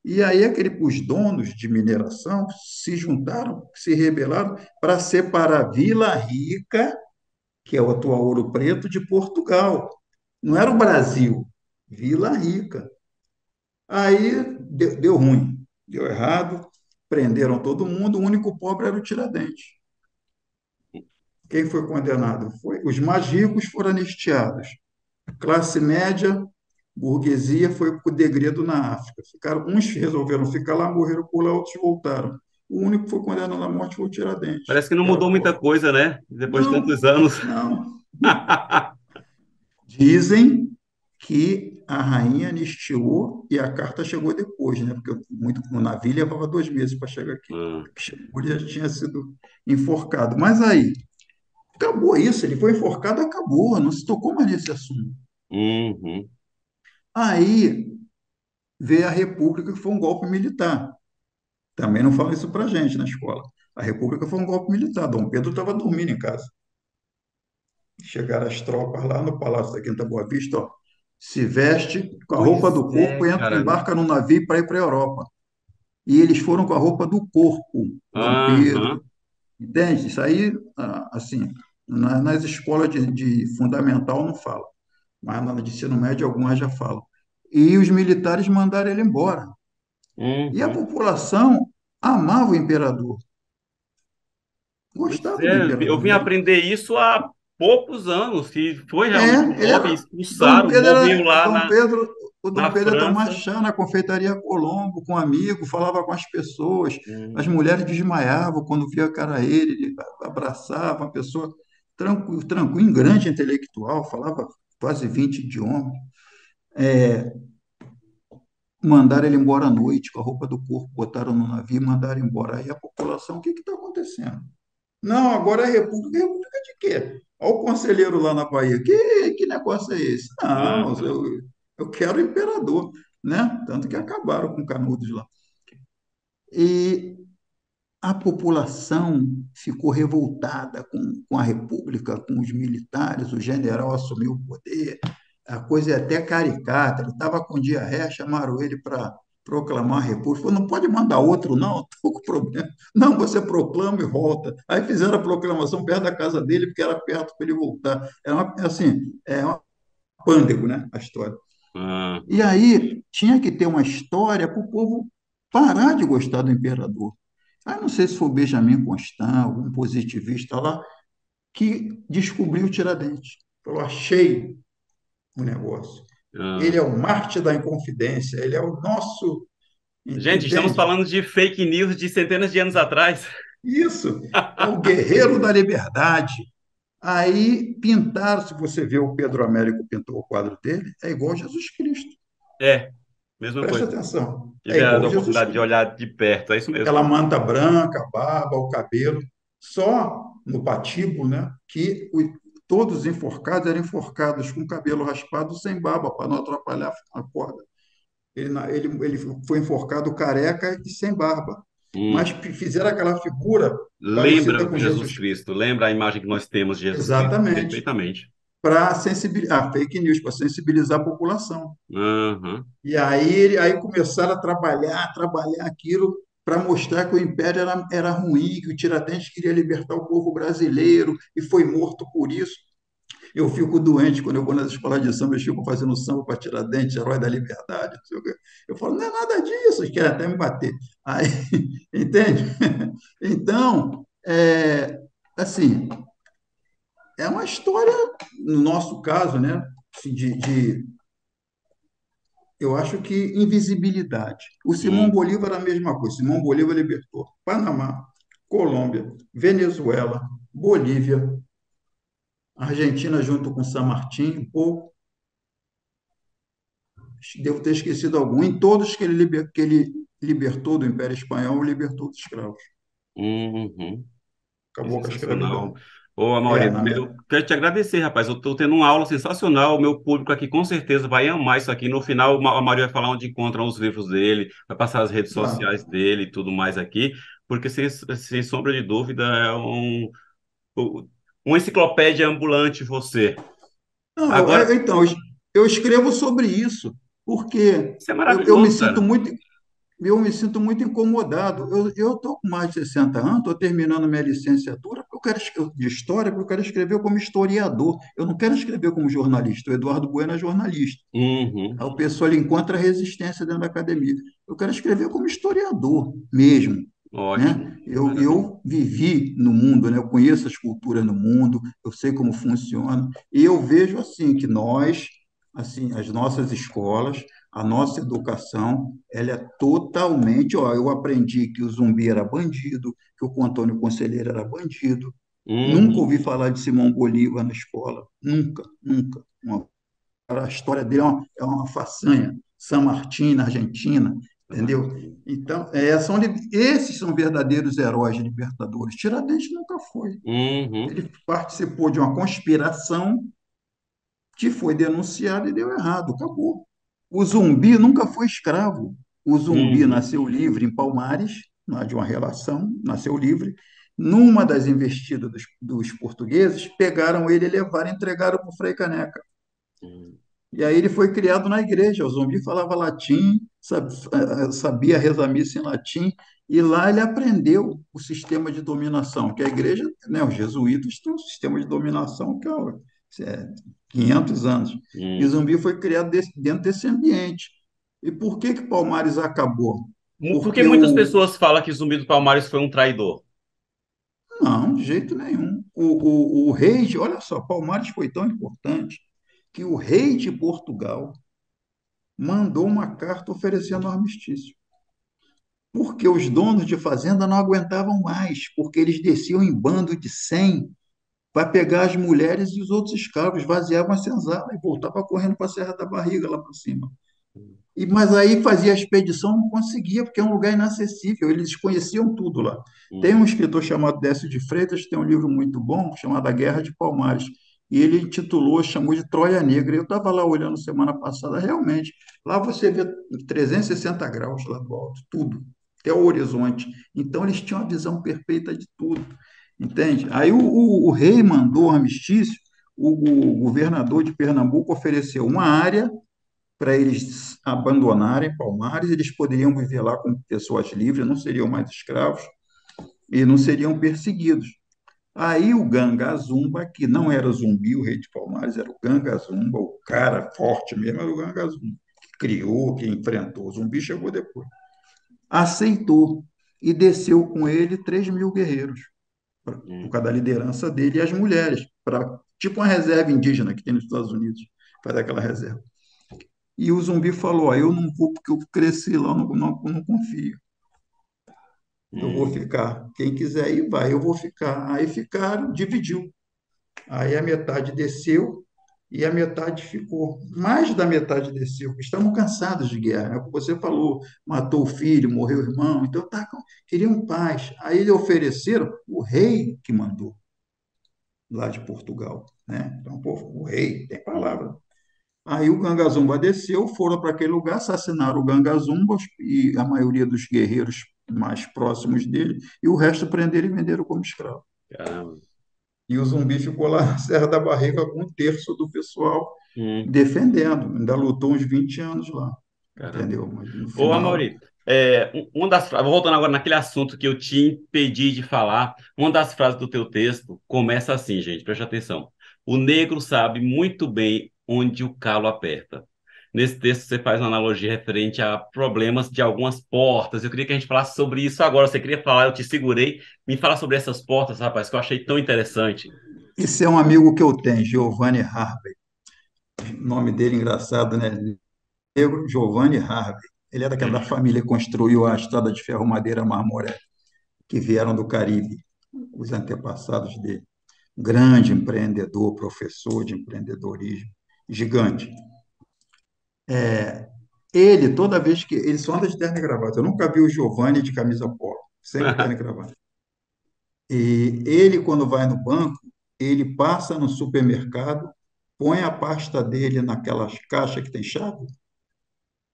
E aí os donos de mineração se juntaram, se rebelaram para separar Vila Rica, que é o atual Ouro Preto, de Portugal. Não era o Brasil, Vila Rica. Aí deu ruim, deu errado, prenderam todo mundo, o único pobre era o Tiradentes. Quem foi condenado? Os mais ricos foram anistiados. Classe média, burguesia foi para o degredo na África. Uns resolveram ficar lá, morreram por lá, outros voltaram. O único que foi condenado à morte foi o Tiradentes, Parece que não que era mudou muita pobre. coisa, né? Depois de Não, tantos anos. não. Dizem que a rainha anistiou e a carta chegou depois, né? Porque o navio levava 2 meses para chegar aqui. Ah. Chegou, ele já tinha sido enforcado. Mas aí, acabou isso, ele foi enforcado, acabou, não se tocou mais nesse assunto. Uhum. Aí veio a República, que foi um golpe militar. Também não fala isso para gente na escola. A República foi um golpe militar. Dom Pedro estava dormindo em casa. Chegaram as tropas lá no Palácio da Quinta Boa Vista, ó, se veste com a roupa Pois do corpo é, e cara. embarca no navio para ir para a Europa. E eles foram com a roupa do corpo, Dom Aham. Pedro, entende? Isso aí, assim, nas escolas de fundamental não fala, mas na de ensino médio algumas já falam. E os militares mandaram ele embora. E a Uhum. população amava o imperador, Pois gostava do é, eu vim imperador. aprender isso há poucos anos, que foi realmente um Ele golpe, era Dom expulsaram, Pedro morreu era lá Dom Pedro, o Dom na Pedro ia tomar França. chá na confeitaria Colombo com um amigo, falava com as pessoas, as Hum. mulheres desmaiavam quando via a cara ele abraçava uma pessoa tranquilo, tranquilo, um grande intelectual, falava quase 20 idiomas. Mandaram ele embora à noite, com a roupa do corpo, botaram no navio e mandaram embora. Aí a população, o que está acontecendo? Não, agora é República. República de quê? Olha o conselheiro lá na Bahia. Que negócio é esse? Não, Aham. eu quero o imperador, né? Tanto que acabaram com Canudos lá. E a população ficou revoltada com a República, com os militares, o general assumiu o poder, a coisa é até caricata. Ele estava com diarreia, chamaram ele para proclamar a república. Falou, não pode mandar outro, não, estou com problema. Não, você proclama e volta. Aí fizeram a proclamação perto da casa dele, porque era perto para ele voltar. Assim, é um pândego, né, a história. E Aham. aí tinha que ter uma história para o povo parar de gostar do imperador. Aí não sei se foi o Benjamin Constant, algum positivista lá, que descobriu o Tiradentes. Falou, achei o negócio. Ele Ah. é o Marte da Inconfidência, ele é o nosso, Gente, estamos entende? falando de fake news de centenas de anos atrás. Isso, é o guerreiro da liberdade. Aí pintaram, se você vê o Pedro Américo pintou o quadro dele, é igual Jesus Cristo. É, mesma Preste coisa. atenção, é Tive a igual Jesus oportunidade de Cristo. olhar de perto, é isso mesmo. Aquela manta branca, a barba, o cabelo. Só no patíbulo, né, que todos os enforcados eram enforcados com o cabelo raspado sem barba, para não atrapalhar a corda. Ele foi enforcado careca e sem barba. Mas Hum. fizeram aquela figura parecida Lembra com Jesus Jesus. Cristo, lembra a imagem que nós temos de Jesus Cristo Exatamente. perfeitamente. Para sensibilizar, fake news, para sensibilizar a população. Aham. E aí, aí começaram a trabalhar aquilo para mostrar que o Império era ruim, que o Tiradentes queria libertar o povo brasileiro e foi morto por isso. Eu fico doente quando eu vou nas escolas de samba, eles ficam fazendo samba para Tiradentes, herói da liberdade. Não sei o quê. Eu falo, não é nada disso, eles querem até me bater. Aí, entende? Então, assim, é uma história, no nosso caso, né, assim, eu acho que invisibilidade. O Simão Hum. Bolívar era a mesma coisa. Simão Bolívar libertou Panamá, Colômbia, Venezuela, Bolívia, Argentina junto com San Martín, ou devo ter esquecido algum. Em todos que ele libertou do Império Espanhol, libertou dos escravos. Uhum. Que Acabou com a sensacional. escravidão. Ô, É, Amaury, eu quero te agradecer, rapaz. Eu estou tendo uma aula sensacional. O meu público aqui com certeza vai amar isso aqui. No final, o Amaury vai falar onde encontram os livros dele, vai passar as redes ah, sociais dele e tudo mais aqui, porque sem sombra de dúvida é uma enciclopédia ambulante você. não, Agora, então, eu escrevo sobre isso, porque isso é eu me maravilhoso, sinto cara. muito incomodado. Eu estou com mais de 60 anos, estou terminando minha licenciatura de história, porque eu quero escrever como historiador. Eu não quero escrever como jornalista. O Eduardo Bueno é jornalista. Uhum. Aí o pessoal ele encontra resistência dentro da academia. Eu quero escrever como historiador mesmo, né? Ótimo. Maravilha. Eu vivi no mundo, né? Eu conheço as culturas no mundo, eu sei como funciona, e eu vejo assim que nós, assim, as nossas escolas, a nossa educação, ela é totalmente, ó, eu aprendi que o Zumbi era bandido, que o Antônio Conselheiro era bandido. Nunca Uhum. ouvi falar de Simão Bolívar na escola, nunca, nunca. A história dele é uma façanha. San Martín, na Argentina, entendeu? Então, esses são verdadeiros heróis libertadores. Tiradentes nunca foi. Uhum. Ele participou de uma conspiração que foi denunciada e deu errado, acabou. O Zumbi nunca foi escravo. O Zumbi Uhum. nasceu livre em Palmares, lá de uma relação, nasceu livre. Numa das investidas dos portugueses, pegaram ele e levaram e entregaram para o Frei Caneca. Uhum. E aí ele foi criado na igreja. O Zumbi falava latim, sabia rezar missa em latim, e lá ele aprendeu o sistema de dominação, que a igreja, né, os jesuítas têm um sistema de dominação que é 500 anos. E o Uhum. Zumbi foi criado dentro desse ambiente. E por que que Palmares acabou? Porque Porque muitas pessoas falam que Zumbi dos Palmares foi um traidor. não, de jeito nenhum. O rei, olha só, Palmares foi tão importante que o rei de Portugal mandou uma carta oferecendo armistício, porque os donos de fazenda não aguentavam mais, porque eles desciam em bando de 100 para pegar as mulheres e os outros escravos, vaziavam a senzala e voltavam correndo para a Serra da Barriga, lá para cima. Mas aí fazia a expedição, não conseguia, porque é um lugar inacessível, eles conheciam tudo lá. Tem um Uhum. escritor chamado Décio de Freitas, que tem um livro muito bom, chamado A Guerra de Palmares, e ele intitulou, chamou de Troia Negra. Eu estava lá olhando semana passada, realmente, lá você vê 360 graus lá do alto, tudo, até o horizonte. Então, eles tinham a visão perfeita de tudo, entende? Aí o rei mandou um armistício, o governador de Pernambuco ofereceu uma área para eles abandonarem Palmares, eles poderiam viver lá como pessoas livres, não seriam mais escravos e não seriam perseguidos. Aí o Ganga Zumba, que não era o Zumbi, o rei de Palmares, era o Ganga Zumba, o cara forte mesmo era o Ganga Zumba, que criou, que enfrentou. O Zumbi chegou depois. Aceitou e desceu com ele 3.000 guerreiros, por Hum, causa da liderança dele e as mulheres, para tipo uma reserva indígena que tem nos Estados Unidos, fazer aquela reserva. E o Zumbi falou: eu não vou porque eu cresci lá, não confio. Eu vou hum, ficar. Quem quiser ir, vai, eu vou ficar. Aí ficaram, dividiu. Aí a metade desceu e a metade ficou. Mais da metade desceu. Estavam cansados de guerra. É o que você falou, matou o filho, morreu o irmão. Então queriam paz. Aí eles ofereceram o rei que mandou lá de Portugal, né? Então, pô, o rei tem hum. palavra. Aí o Gangazumba desceu, foram para aquele lugar, assassinaram o Gangazumba e a maioria dos guerreiros mais próximos dele, e o resto prenderam e venderam como escravo. Caramba. E o Zumbi ficou lá na Serra da Barriga com um terço do pessoal Hum, defendendo. Ainda lutou uns 20 anos lá, caramba. entendeu? Mas no Ô, final, Amaury, voltando agora naquele assunto que eu te impedi de falar, uma das frases do teu texto começa assim, gente, preste atenção. O negro sabe muito bem onde o calo aperta. Nesse texto você faz uma analogia referente a problemas de algumas portas. Eu queria que a gente falasse sobre isso agora. Você queria falar, eu te segurei. Me fala sobre essas portas, rapaz, que eu achei tão interessante. esse é um amigo que eu tenho, Giovanni Harvey. O nome dele engraçado, né? Negro Giovanni Harvey. Ele é daquela da família que construiu a estrada de ferro madeira Marmoré, que vieram do Caribe, os antepassados dele. Grande empreendedor, professor de empreendedorismo, gigante. Ele, toda vez que. Ele só anda de terno e gravata. Eu nunca vi o Giovanni de camisa polo, sempre terno e gravata. E ele, quando vai no banco, ele passa no supermercado, põe a pasta dele naquelas caixas que tem chave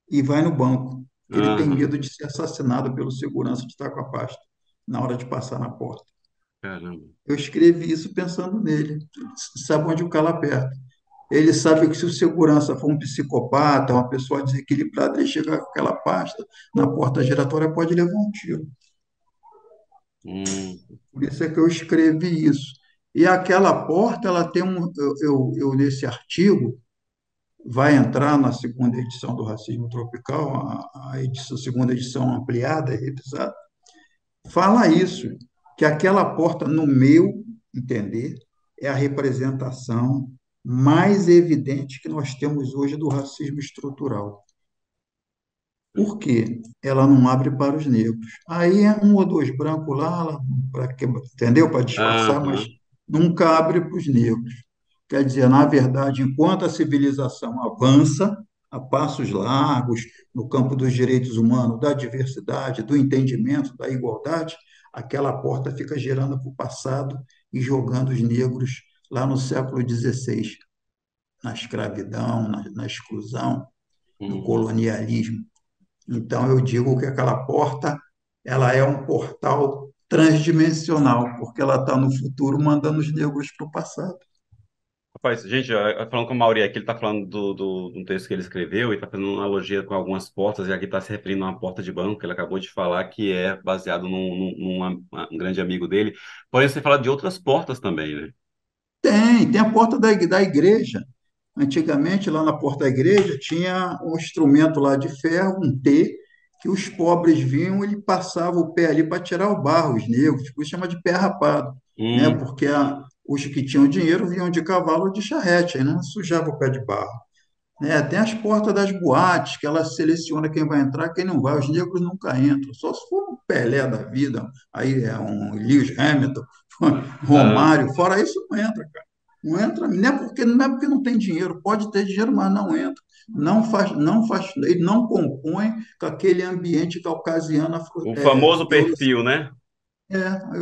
e vai no banco. Ele tem Aham, medo de ser assassinado pelo segurança de estar com a pasta na hora de passar na porta. caramba. Eu escrevi isso pensando nele. Sabe onde o calo aperta? Ele sabe que se o segurança for um psicopata, uma pessoa desequilibrada, ele chega com aquela pasta na porta giratória, pode levar um tiro. Hum, Por isso é que eu escrevi isso. E aquela porta, ela tem nesse artigo, vai entrar na segunda edição do Racismo Tropical, a segunda edição ampliada e revisada, fala isso, que aquela porta, no meu entender, é a representação mais evidente que nós temos hoje do racismo estrutural. Por quê? Ela não abre para os negros. Aí é um ou dois brancos lá, entendeu? Para disfarçar, mas aham, nunca abre para os negros. Quer dizer, na verdade, enquanto a civilização avança a passos largos no campo dos direitos humanos, da diversidade, do entendimento, da igualdade, aquela porta fica girando para o passado e jogando os negros lá no século XVI, na escravidão, na exclusão, no uhum. colonialismo. Então, eu digo que aquela porta, ela é um portal transdimensional, porque ela está no futuro mandando os negros para o passado. Rapaz, gente, falando com o Mauri aqui, ele está falando de um texto que ele escreveu e está fazendo uma analogia com algumas portas, e aqui está se referindo a uma porta de banco, que ele acabou de falar, que é baseado um grande amigo dele. Porém, você fala de outras portas também, né? Tem a porta da igreja. Antigamente, lá na porta da igreja, tinha um instrumento lá de ferro, um T, que os pobres vinham, ele passava o pé ali para tirar o barro, os negros, por isso chama de pé rapado, né? Hum, Porque os que tinham dinheiro vinham de cavalo ou de charrete, aí não sujava o pé de barro. Né? Tem as portas das boates, que ela seleciona quem vai entrar, quem não vai. Os negros nunca entram, só se for um Pelé da vida, aí é um Lewis Hamilton, ah, Romário, fora isso não entra, cara. Não entra, não é porque não tem dinheiro, pode ter dinheiro, mas não entra. Não faz, ele não compõe com aquele ambiente caucasiano, o famoso perfil, eurocêntrico. né?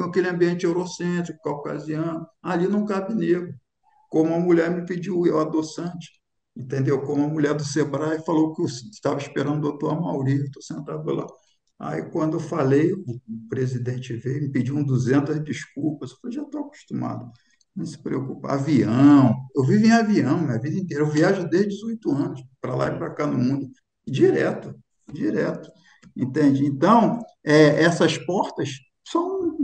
Aquele ambiente eurocêntrico, caucasiano, ali não cabe negro. Como a mulher me pediu, eu adoçante, entendeu? Como a mulher do Sebrae falou que eu estava esperando o doutor Amaury, estou sentado lá. Aí, quando eu falei, o presidente veio, me pediu 200 desculpas. Eu falei, já estou acostumado. Não se preocupa. Avião. Eu vivo em avião minha vida inteira. Eu viajo desde 18 anos, para lá e para cá no mundo. Direto, direto. Entende? Então, essas portas são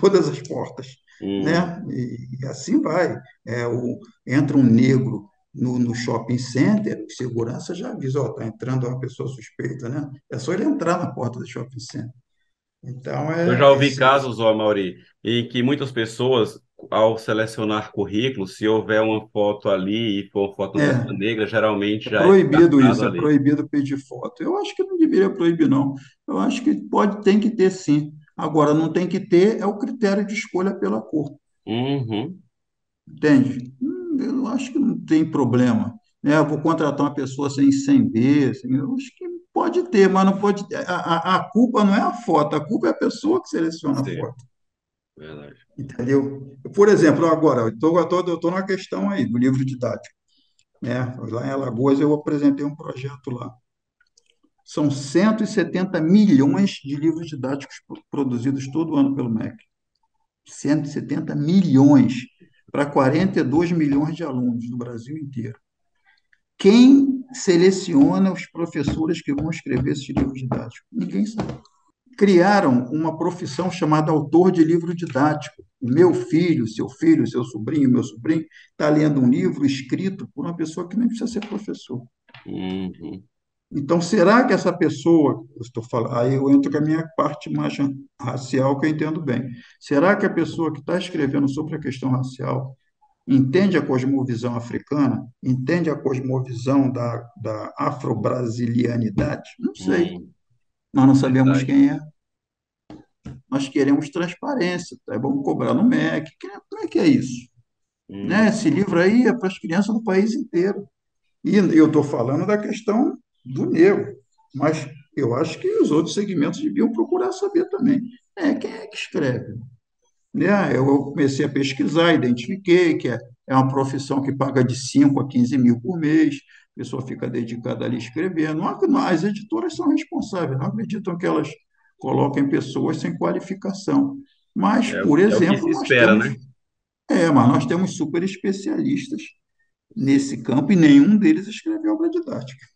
todas as portas, Hum. né? E assim vai. Entra um negro no shopping center, o segurança já avisa, ó, tá entrando uma pessoa suspeita, né? É só ele entrar na porta do shopping center. Então, Eu já ouvi esse... casos, ó, Mauri, em que muitas pessoas, ao selecionar currículos, se houver uma foto ali e for foto de uma pessoa É, negra, geralmente é já é proibido descartado isso, é ali. proibido pedir foto. Eu acho que não deveria proibir, não. Eu acho que tem que ter sim. Agora, não tem que ter o critério de escolha pela cor. Uhum. Entende? Eu acho que não tem problema. Né? Eu vou contratar uma pessoa sem ver, eu acho que pode ter, mas não pode. A culpa não é a foto, a culpa é a pessoa que seleciona a Sim, foto. verdade. Entendeu? Por exemplo, agora, eu estou numa questão aí do livro didático. Né? Lá em Alagoas eu apresentei um projeto lá. São 170 milhões de livros didáticos produzidos todo ano pelo MEC. 170 milhões para 42 milhões de alunos no Brasil inteiro. Quem seleciona os professores que vão escrever esses livros didáticos? Ninguém sabe. Criaram uma profissão chamada autor de livro didático. O meu filho, seu sobrinho, meu sobrinho, está lendo um livro escrito por uma pessoa que nem precisa ser professor. Uhum. Então, será que essa pessoa, eu estou falando, aí eu entro com a minha parte mais racial, que eu entendo bem. Será que a pessoa que está escrevendo sobre a questão racial entende a cosmovisão africana? Entende a cosmovisão da afro-brasilianidade? Não sei. Hum, Nós não sabemos verdade. quem é. Nós queremos transparência. Tá? Vamos cobrar no MEC. Como é que é isso? Né? Hum, Esse livro aí é para as crianças do país inteiro. E eu estou falando da questão do negro, mas eu acho que os outros segmentos deviam procurar saber também. Quem é que escreve? Né? Eu comecei a pesquisar, identifiquei que é uma profissão que paga de 5 a 15 mil por mês, a pessoa fica dedicada ali escrevendo. As editoras são responsáveis, não acreditam que elas coloquem pessoas sem qualificação. Mas, por é o que exemplo, se espera, né? mas nós temos super especialistas nesse campo e nenhum deles escreveu obra didática,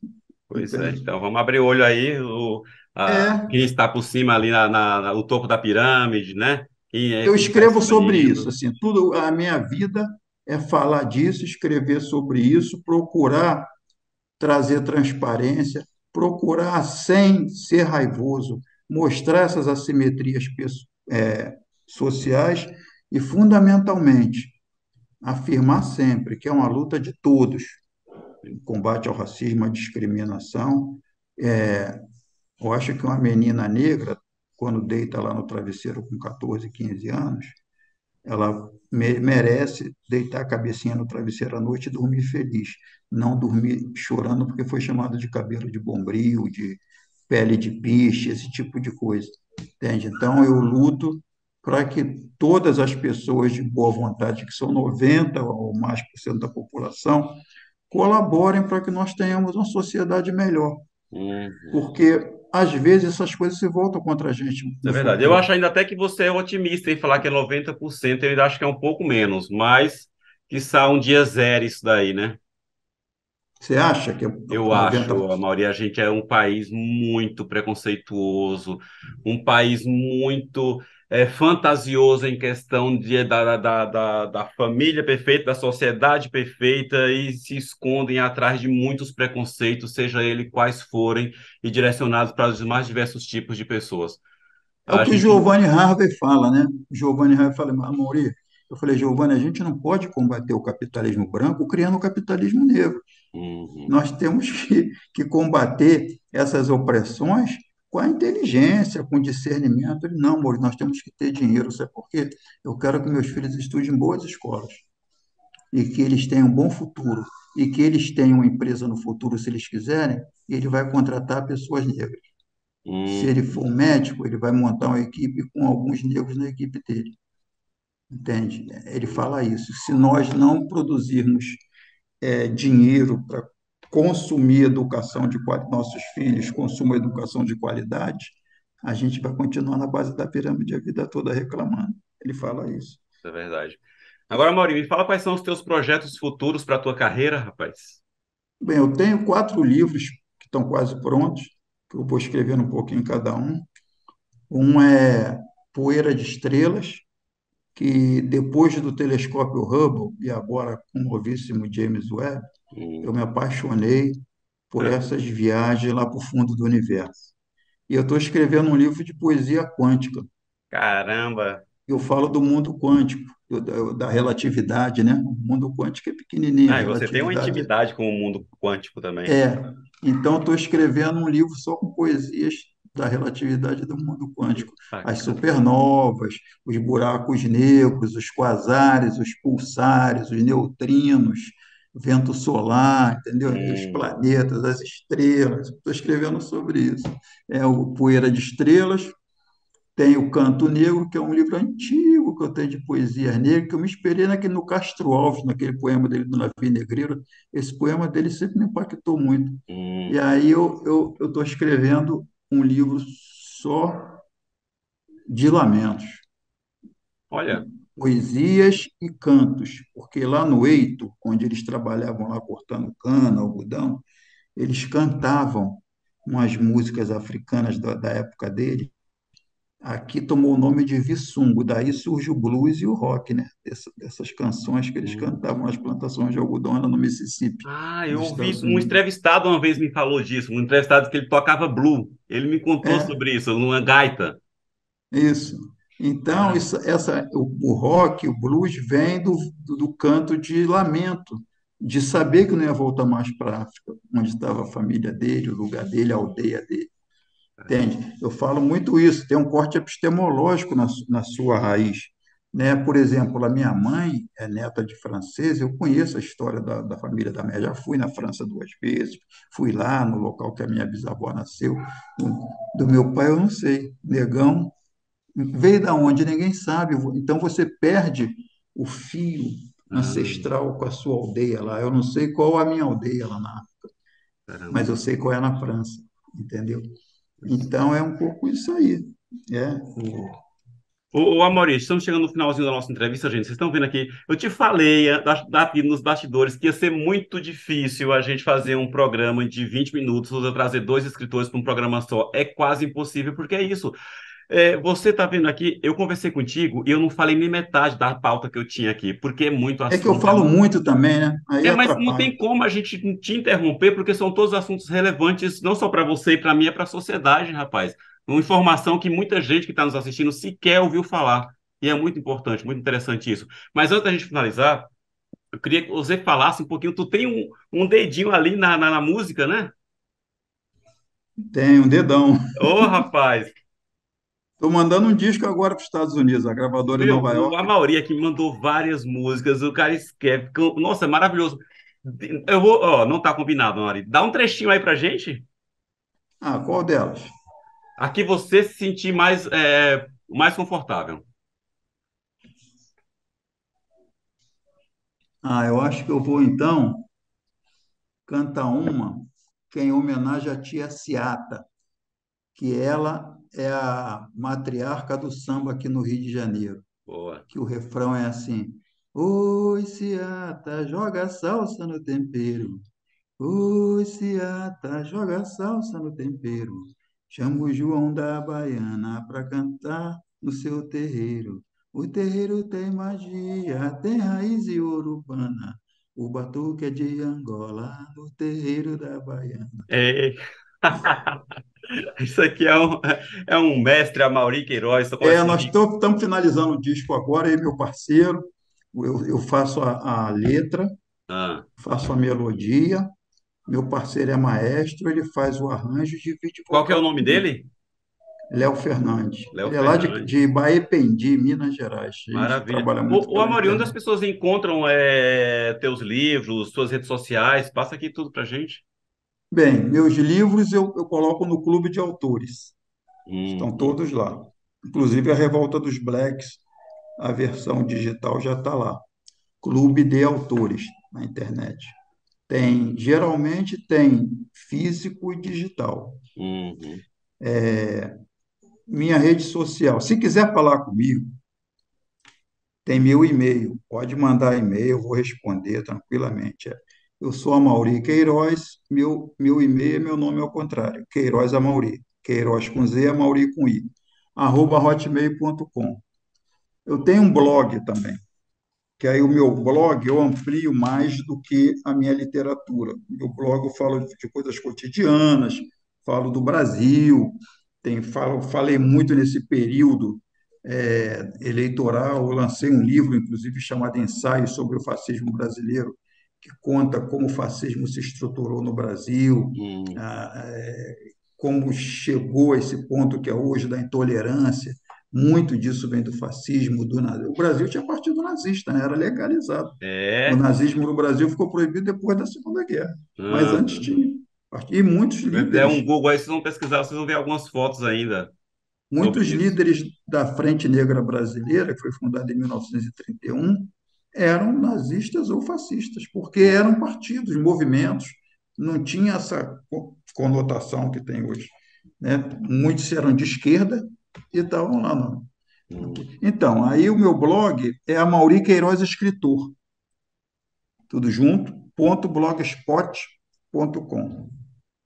Pois é. entende? Então vamos abrir o olho aí, É, quem está por cima ali o topo da pirâmide, né? Quem é eu que está escrevo sobre isso, escolhendo? assim, tudo a minha vida é falar disso, escrever sobre isso, procurar trazer transparência, procurar sem ser raivoso, mostrar essas assimetrias sociais e fundamentalmente afirmar sempre que é uma luta de todos, o combate ao racismo, à discriminação. Eu acho que uma menina negra, quando deita lá no travesseiro com 14, 15 anos, ela merece deitar a cabecinha no travesseiro à noite e dormir feliz, não dormir chorando porque foi chamado de cabelo de bombril, de pele de piche, esse tipo de coisa. Entende? Então, eu luto para que todas as pessoas de boa vontade, que são 90 ou mais por cento da população, colaborem para que nós tenhamos uma sociedade melhor, Uhum. porque às vezes essas coisas se voltam contra a gente É no verdade. Eu futuro. acho ainda até que você é otimista em falar que é 90%. Eu ainda acho que é um pouco menos, mas quiçá um dia zero isso daí, né? Você acha que é Eu 90? acho, a maioria, a gente é um país muito preconceituoso, um país muito fantasioso em questão da família perfeita, da sociedade perfeita, e se escondem atrás de muitos preconceitos, seja ele quais forem, e direcionados para os mais diversos tipos de pessoas. É o A que o gente. Giovanni Harvey fala, né? O Giovanni Harvey fala, Amaury, eu falei, Giovanni, a gente não pode combater o capitalismo branco criando o capitalismo negro. Uhum, Nós temos que combater essas opressões com a inteligência, com o discernimento. Ele, não, amor, nós temos que ter dinheiro, sabe por quê? Eu quero que meus filhos estudem em boas escolas e que eles tenham um bom futuro e que eles tenham uma empresa no futuro, se eles quiserem, e ele vai contratar pessoas negras. Se ele uhum, for médico, ele vai montar uma equipe com alguns negros na equipe dele, entende? Ele fala isso. Se nós não produzirmos dinheiro para consumir educação de qualidade, nossos filhos consumam educação de qualidade, a gente vai continuar na base da pirâmide a vida toda reclamando. Ele fala isso. é verdade. Agora, Maurinho, me fala quais são os teus projetos futuros para a tua carreira, rapaz. Bem, eu tenho 4 livros que estão quase prontos, que eu vou escrevendo um pouquinho cada um. Um é Poeira de Estrelas, que depois do telescópio Hubble e agora com o novíssimo James Webb, eu Hum. me apaixonei por essas viagens lá para o fundo do universo. E eu estou escrevendo um livro de poesia quântica. Caramba! Eu falo do mundo quântico, da relatividade, né? O mundo quântico é pequenininho, a Ah, e você tem uma relatividade intimidade com o mundo quântico também. é. Então, estou escrevendo um livro só com poesias da relatividade do mundo Que quântico. As bacana. supernovas, os buracos negros, os quasares, os pulsares, os neutrinos, vento solar, entendeu? Os Hum. planetas, as estrelas. Estou escrevendo sobre isso. É o Poeira de Estrelas, tem o Canto Negro, que é um livro antigo que eu tenho de poesia negra, que eu me inspirei no Castro Alves, naquele poema dele do Navio Negreiro. Esse poema dele sempre me impactou muito. E Hum. aí eu estou escrevendo um livro só de lamentos, Olha. poesias e cantos, porque lá no Eito, onde eles trabalhavam lá cortando cana, algodão, eles cantavam umas músicas africanas da época dele. Aqui tomou o nome de Vissungo, daí surge o blues e o rock, né? Dessas canções que eles cantavam nas plantações de algodão lá no Mississippi, Ah, eu nos ouvi Estados isso. Um Unidos. entrevistado uma vez me falou disso. Um entrevistado que ele tocava blue. Ele me contou É, sobre isso, numa gaita. isso. Então, Caramba. o rock, o blues, vem do canto de lamento, de saber que não ia voltar mais para a África, onde estava a família dele, o lugar dele, a aldeia dele. Entende? Eu falo muito isso, tem um corte epistemológico na sua raiz. Né? Por exemplo, a minha mãe é neta de francês, eu conheço a história da família da minha, já fui na França 2 vezes, fui lá no local que a minha bisavó nasceu. Do meu pai eu não sei, negão, veio da onde ninguém sabe, então você perde o fio Ah, ancestral com a sua aldeia lá. Eu não sei qual a minha aldeia lá na, caramba. mas eu sei qual é na França, entendeu? Então, é um pouco isso aí. É, Ô, Amaury, estamos chegando no finalzinho da nossa entrevista, gente. Vocês estão vendo aqui. Eu te falei aqui nos bastidores que ia ser muito difícil a gente fazer um programa de 20 minutos, eu trazer dois escritores para um programa só. É quase impossível, porque é isso. Você está vendo aqui, eu conversei contigo e eu não falei nem metade da pauta que eu tinha aqui, porque é muito é que eu assunto. falo muito também, né? Aí Mas não atrapalha. tem como a gente te interromper, porque são todos assuntos relevantes, não só para você e para mim, é para a sociedade, rapaz. Uma informação que muita gente que está nos assistindo sequer ouviu falar. E é muito importante, muito interessante isso. Mas antes da gente finalizar, eu queria que você falasse um pouquinho. Tu tem um dedinho ali na música, né? Tem um dedão. Ô, rapaz, Estou mandando um disco agora para os Estados Unidos, a gravadora em meu, Nova o York. Amaury aqui me mandou várias músicas, o cara escreve. Nossa, é maravilhoso. Eu vou, ó, não tá combinado, Amaury. Dá um trechinho aí pra gente. Ah, qual delas? Aqui você se sentir mais confortável. Ah, eu acho que eu vou então cantar uma que é em homenagem à tia Ciata, que ela é a matriarca do samba aqui no Rio de Janeiro. Boa. Que o refrão é assim: Oi, Ciata, joga salsa no tempero. Oi, Ciata, joga salsa no tempero. Chama o João da Baiana para cantar no seu terreiro. O terreiro tem magia, tem raiz e urbana. O batuque é de Angola, no terreiro da Baiana. É, isso aqui é um mestre, Amaury Queiroz. Estou conversando Nós aqui. estamos finalizando o disco agora, aí, meu parceiro. Eu faço a letra, Ah, faço a melodia. Meu parceiro é maestro, ele faz o arranjo e divide qual que é o vocal nome comigo. dele? Léo Fernandes. Léo Ele é lá de Fernandes. Baependi, Minas Gerais. A gente Maravilha. trabalha muito O pela Amaury, onde as internet. pessoas encontram teus livros, suas redes sociais? Passa aqui tudo pra gente. Bem, meus livros eu coloco no Clube de Autores. Estão Uhum, todos lá. Inclusive a Revolta dos Blacks, a versão digital já está lá. Clube de Autores na internet. Geralmente tem físico e digital. uhum. Minha rede social. Se quiser falar comigo, tem meu e-mail. Pode mandar e-mail, eu vou responder tranquilamente. Eu sou Amaury Queiroz, meu e-mail é meu nome ao contrário, Queiroz Amaury. Queiroz com Z, Amaury com I. @hotmail.com. Eu tenho um blog também, que aí o meu blog eu amplio mais do que a minha literatura. Meu blog eu falo de coisas cotidianas, falo do Brasil, falei muito nesse período eleitoral. Eu lancei um livro, inclusive, chamado Ensaio sobre o Fascismo Brasileiro, que conta como o fascismo se estruturou no Brasil, Hum, ah, eh, como chegou a esse ponto que é hoje da intolerância. Muito disso vem do fascismo, do nazismo. O Brasil tinha partido nazista, né? Era legalizado. O é? nazismo no Brasil ficou proibido depois da Segunda Guerra, mas antes Aham. tinha. E muitos Der um líderes, Google aí, vocês vão pesquisar, vocês vão ver algumas fotos ainda sobre muitos isso. líderes da Frente Negra Brasileira, que foi fundada em 1931, eram nazistas ou fascistas, porque eram partidos, movimentos, não tinha essa conotação que tem hoje, né? Muitos eram de esquerda e estavam lá. Não. Hum, Então, aí o meu blog é Amaury Queiroz Escritor, tudo junto, .blogspot.com.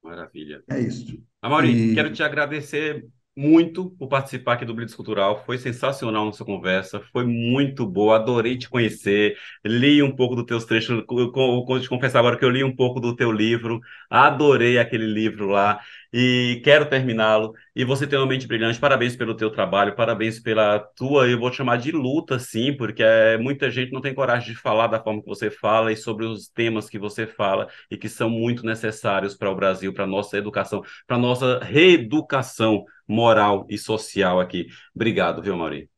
maravilha. É isso. Amaury, quero E te agradecer muito por participar aqui do Blitz Cultural. Foi sensacional a nossa conversa, foi muito boa, adorei te conhecer. Li um pouco dos teus trechos, vou te confessar agora que eu li um pouco do teu livro, adorei aquele livro lá e quero terminá-lo. E você tem uma mente brilhante, parabéns pelo teu trabalho, parabéns pela tua, eu vou te chamar de luta, sim, porque muita gente não tem coragem de falar da forma que você fala e sobre os temas que você fala e que são muito necessários para o Brasil, para a nossa educação, para nossa reeducação moral e social aqui. Obrigado, viu, Mauri?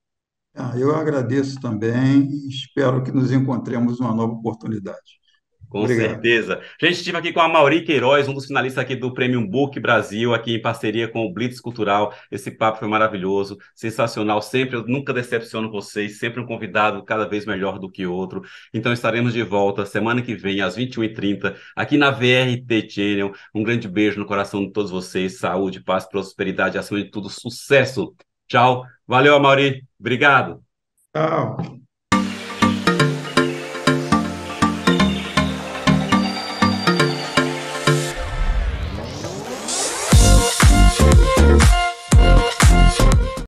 eu agradeço também e espero que nos encontremos uma nova oportunidade. Com Obrigado. certeza. Gente, estive aqui com a Mauri Queiroz, um dos finalistas aqui do Premium Book Brasil, aqui em parceria com o Blitz Cultural. Esse papo foi maravilhoso, sensacional. Sempre, eu nunca decepciono vocês, sempre um convidado cada vez melhor do que outro. Então estaremos de volta semana que vem, às 21h30, aqui na VRT Channel. Um grande beijo no coração de todos vocês. Saúde, paz, prosperidade, acima de tudo, sucesso. Tchau. Valeu, Mauri. Obrigado. Tchau.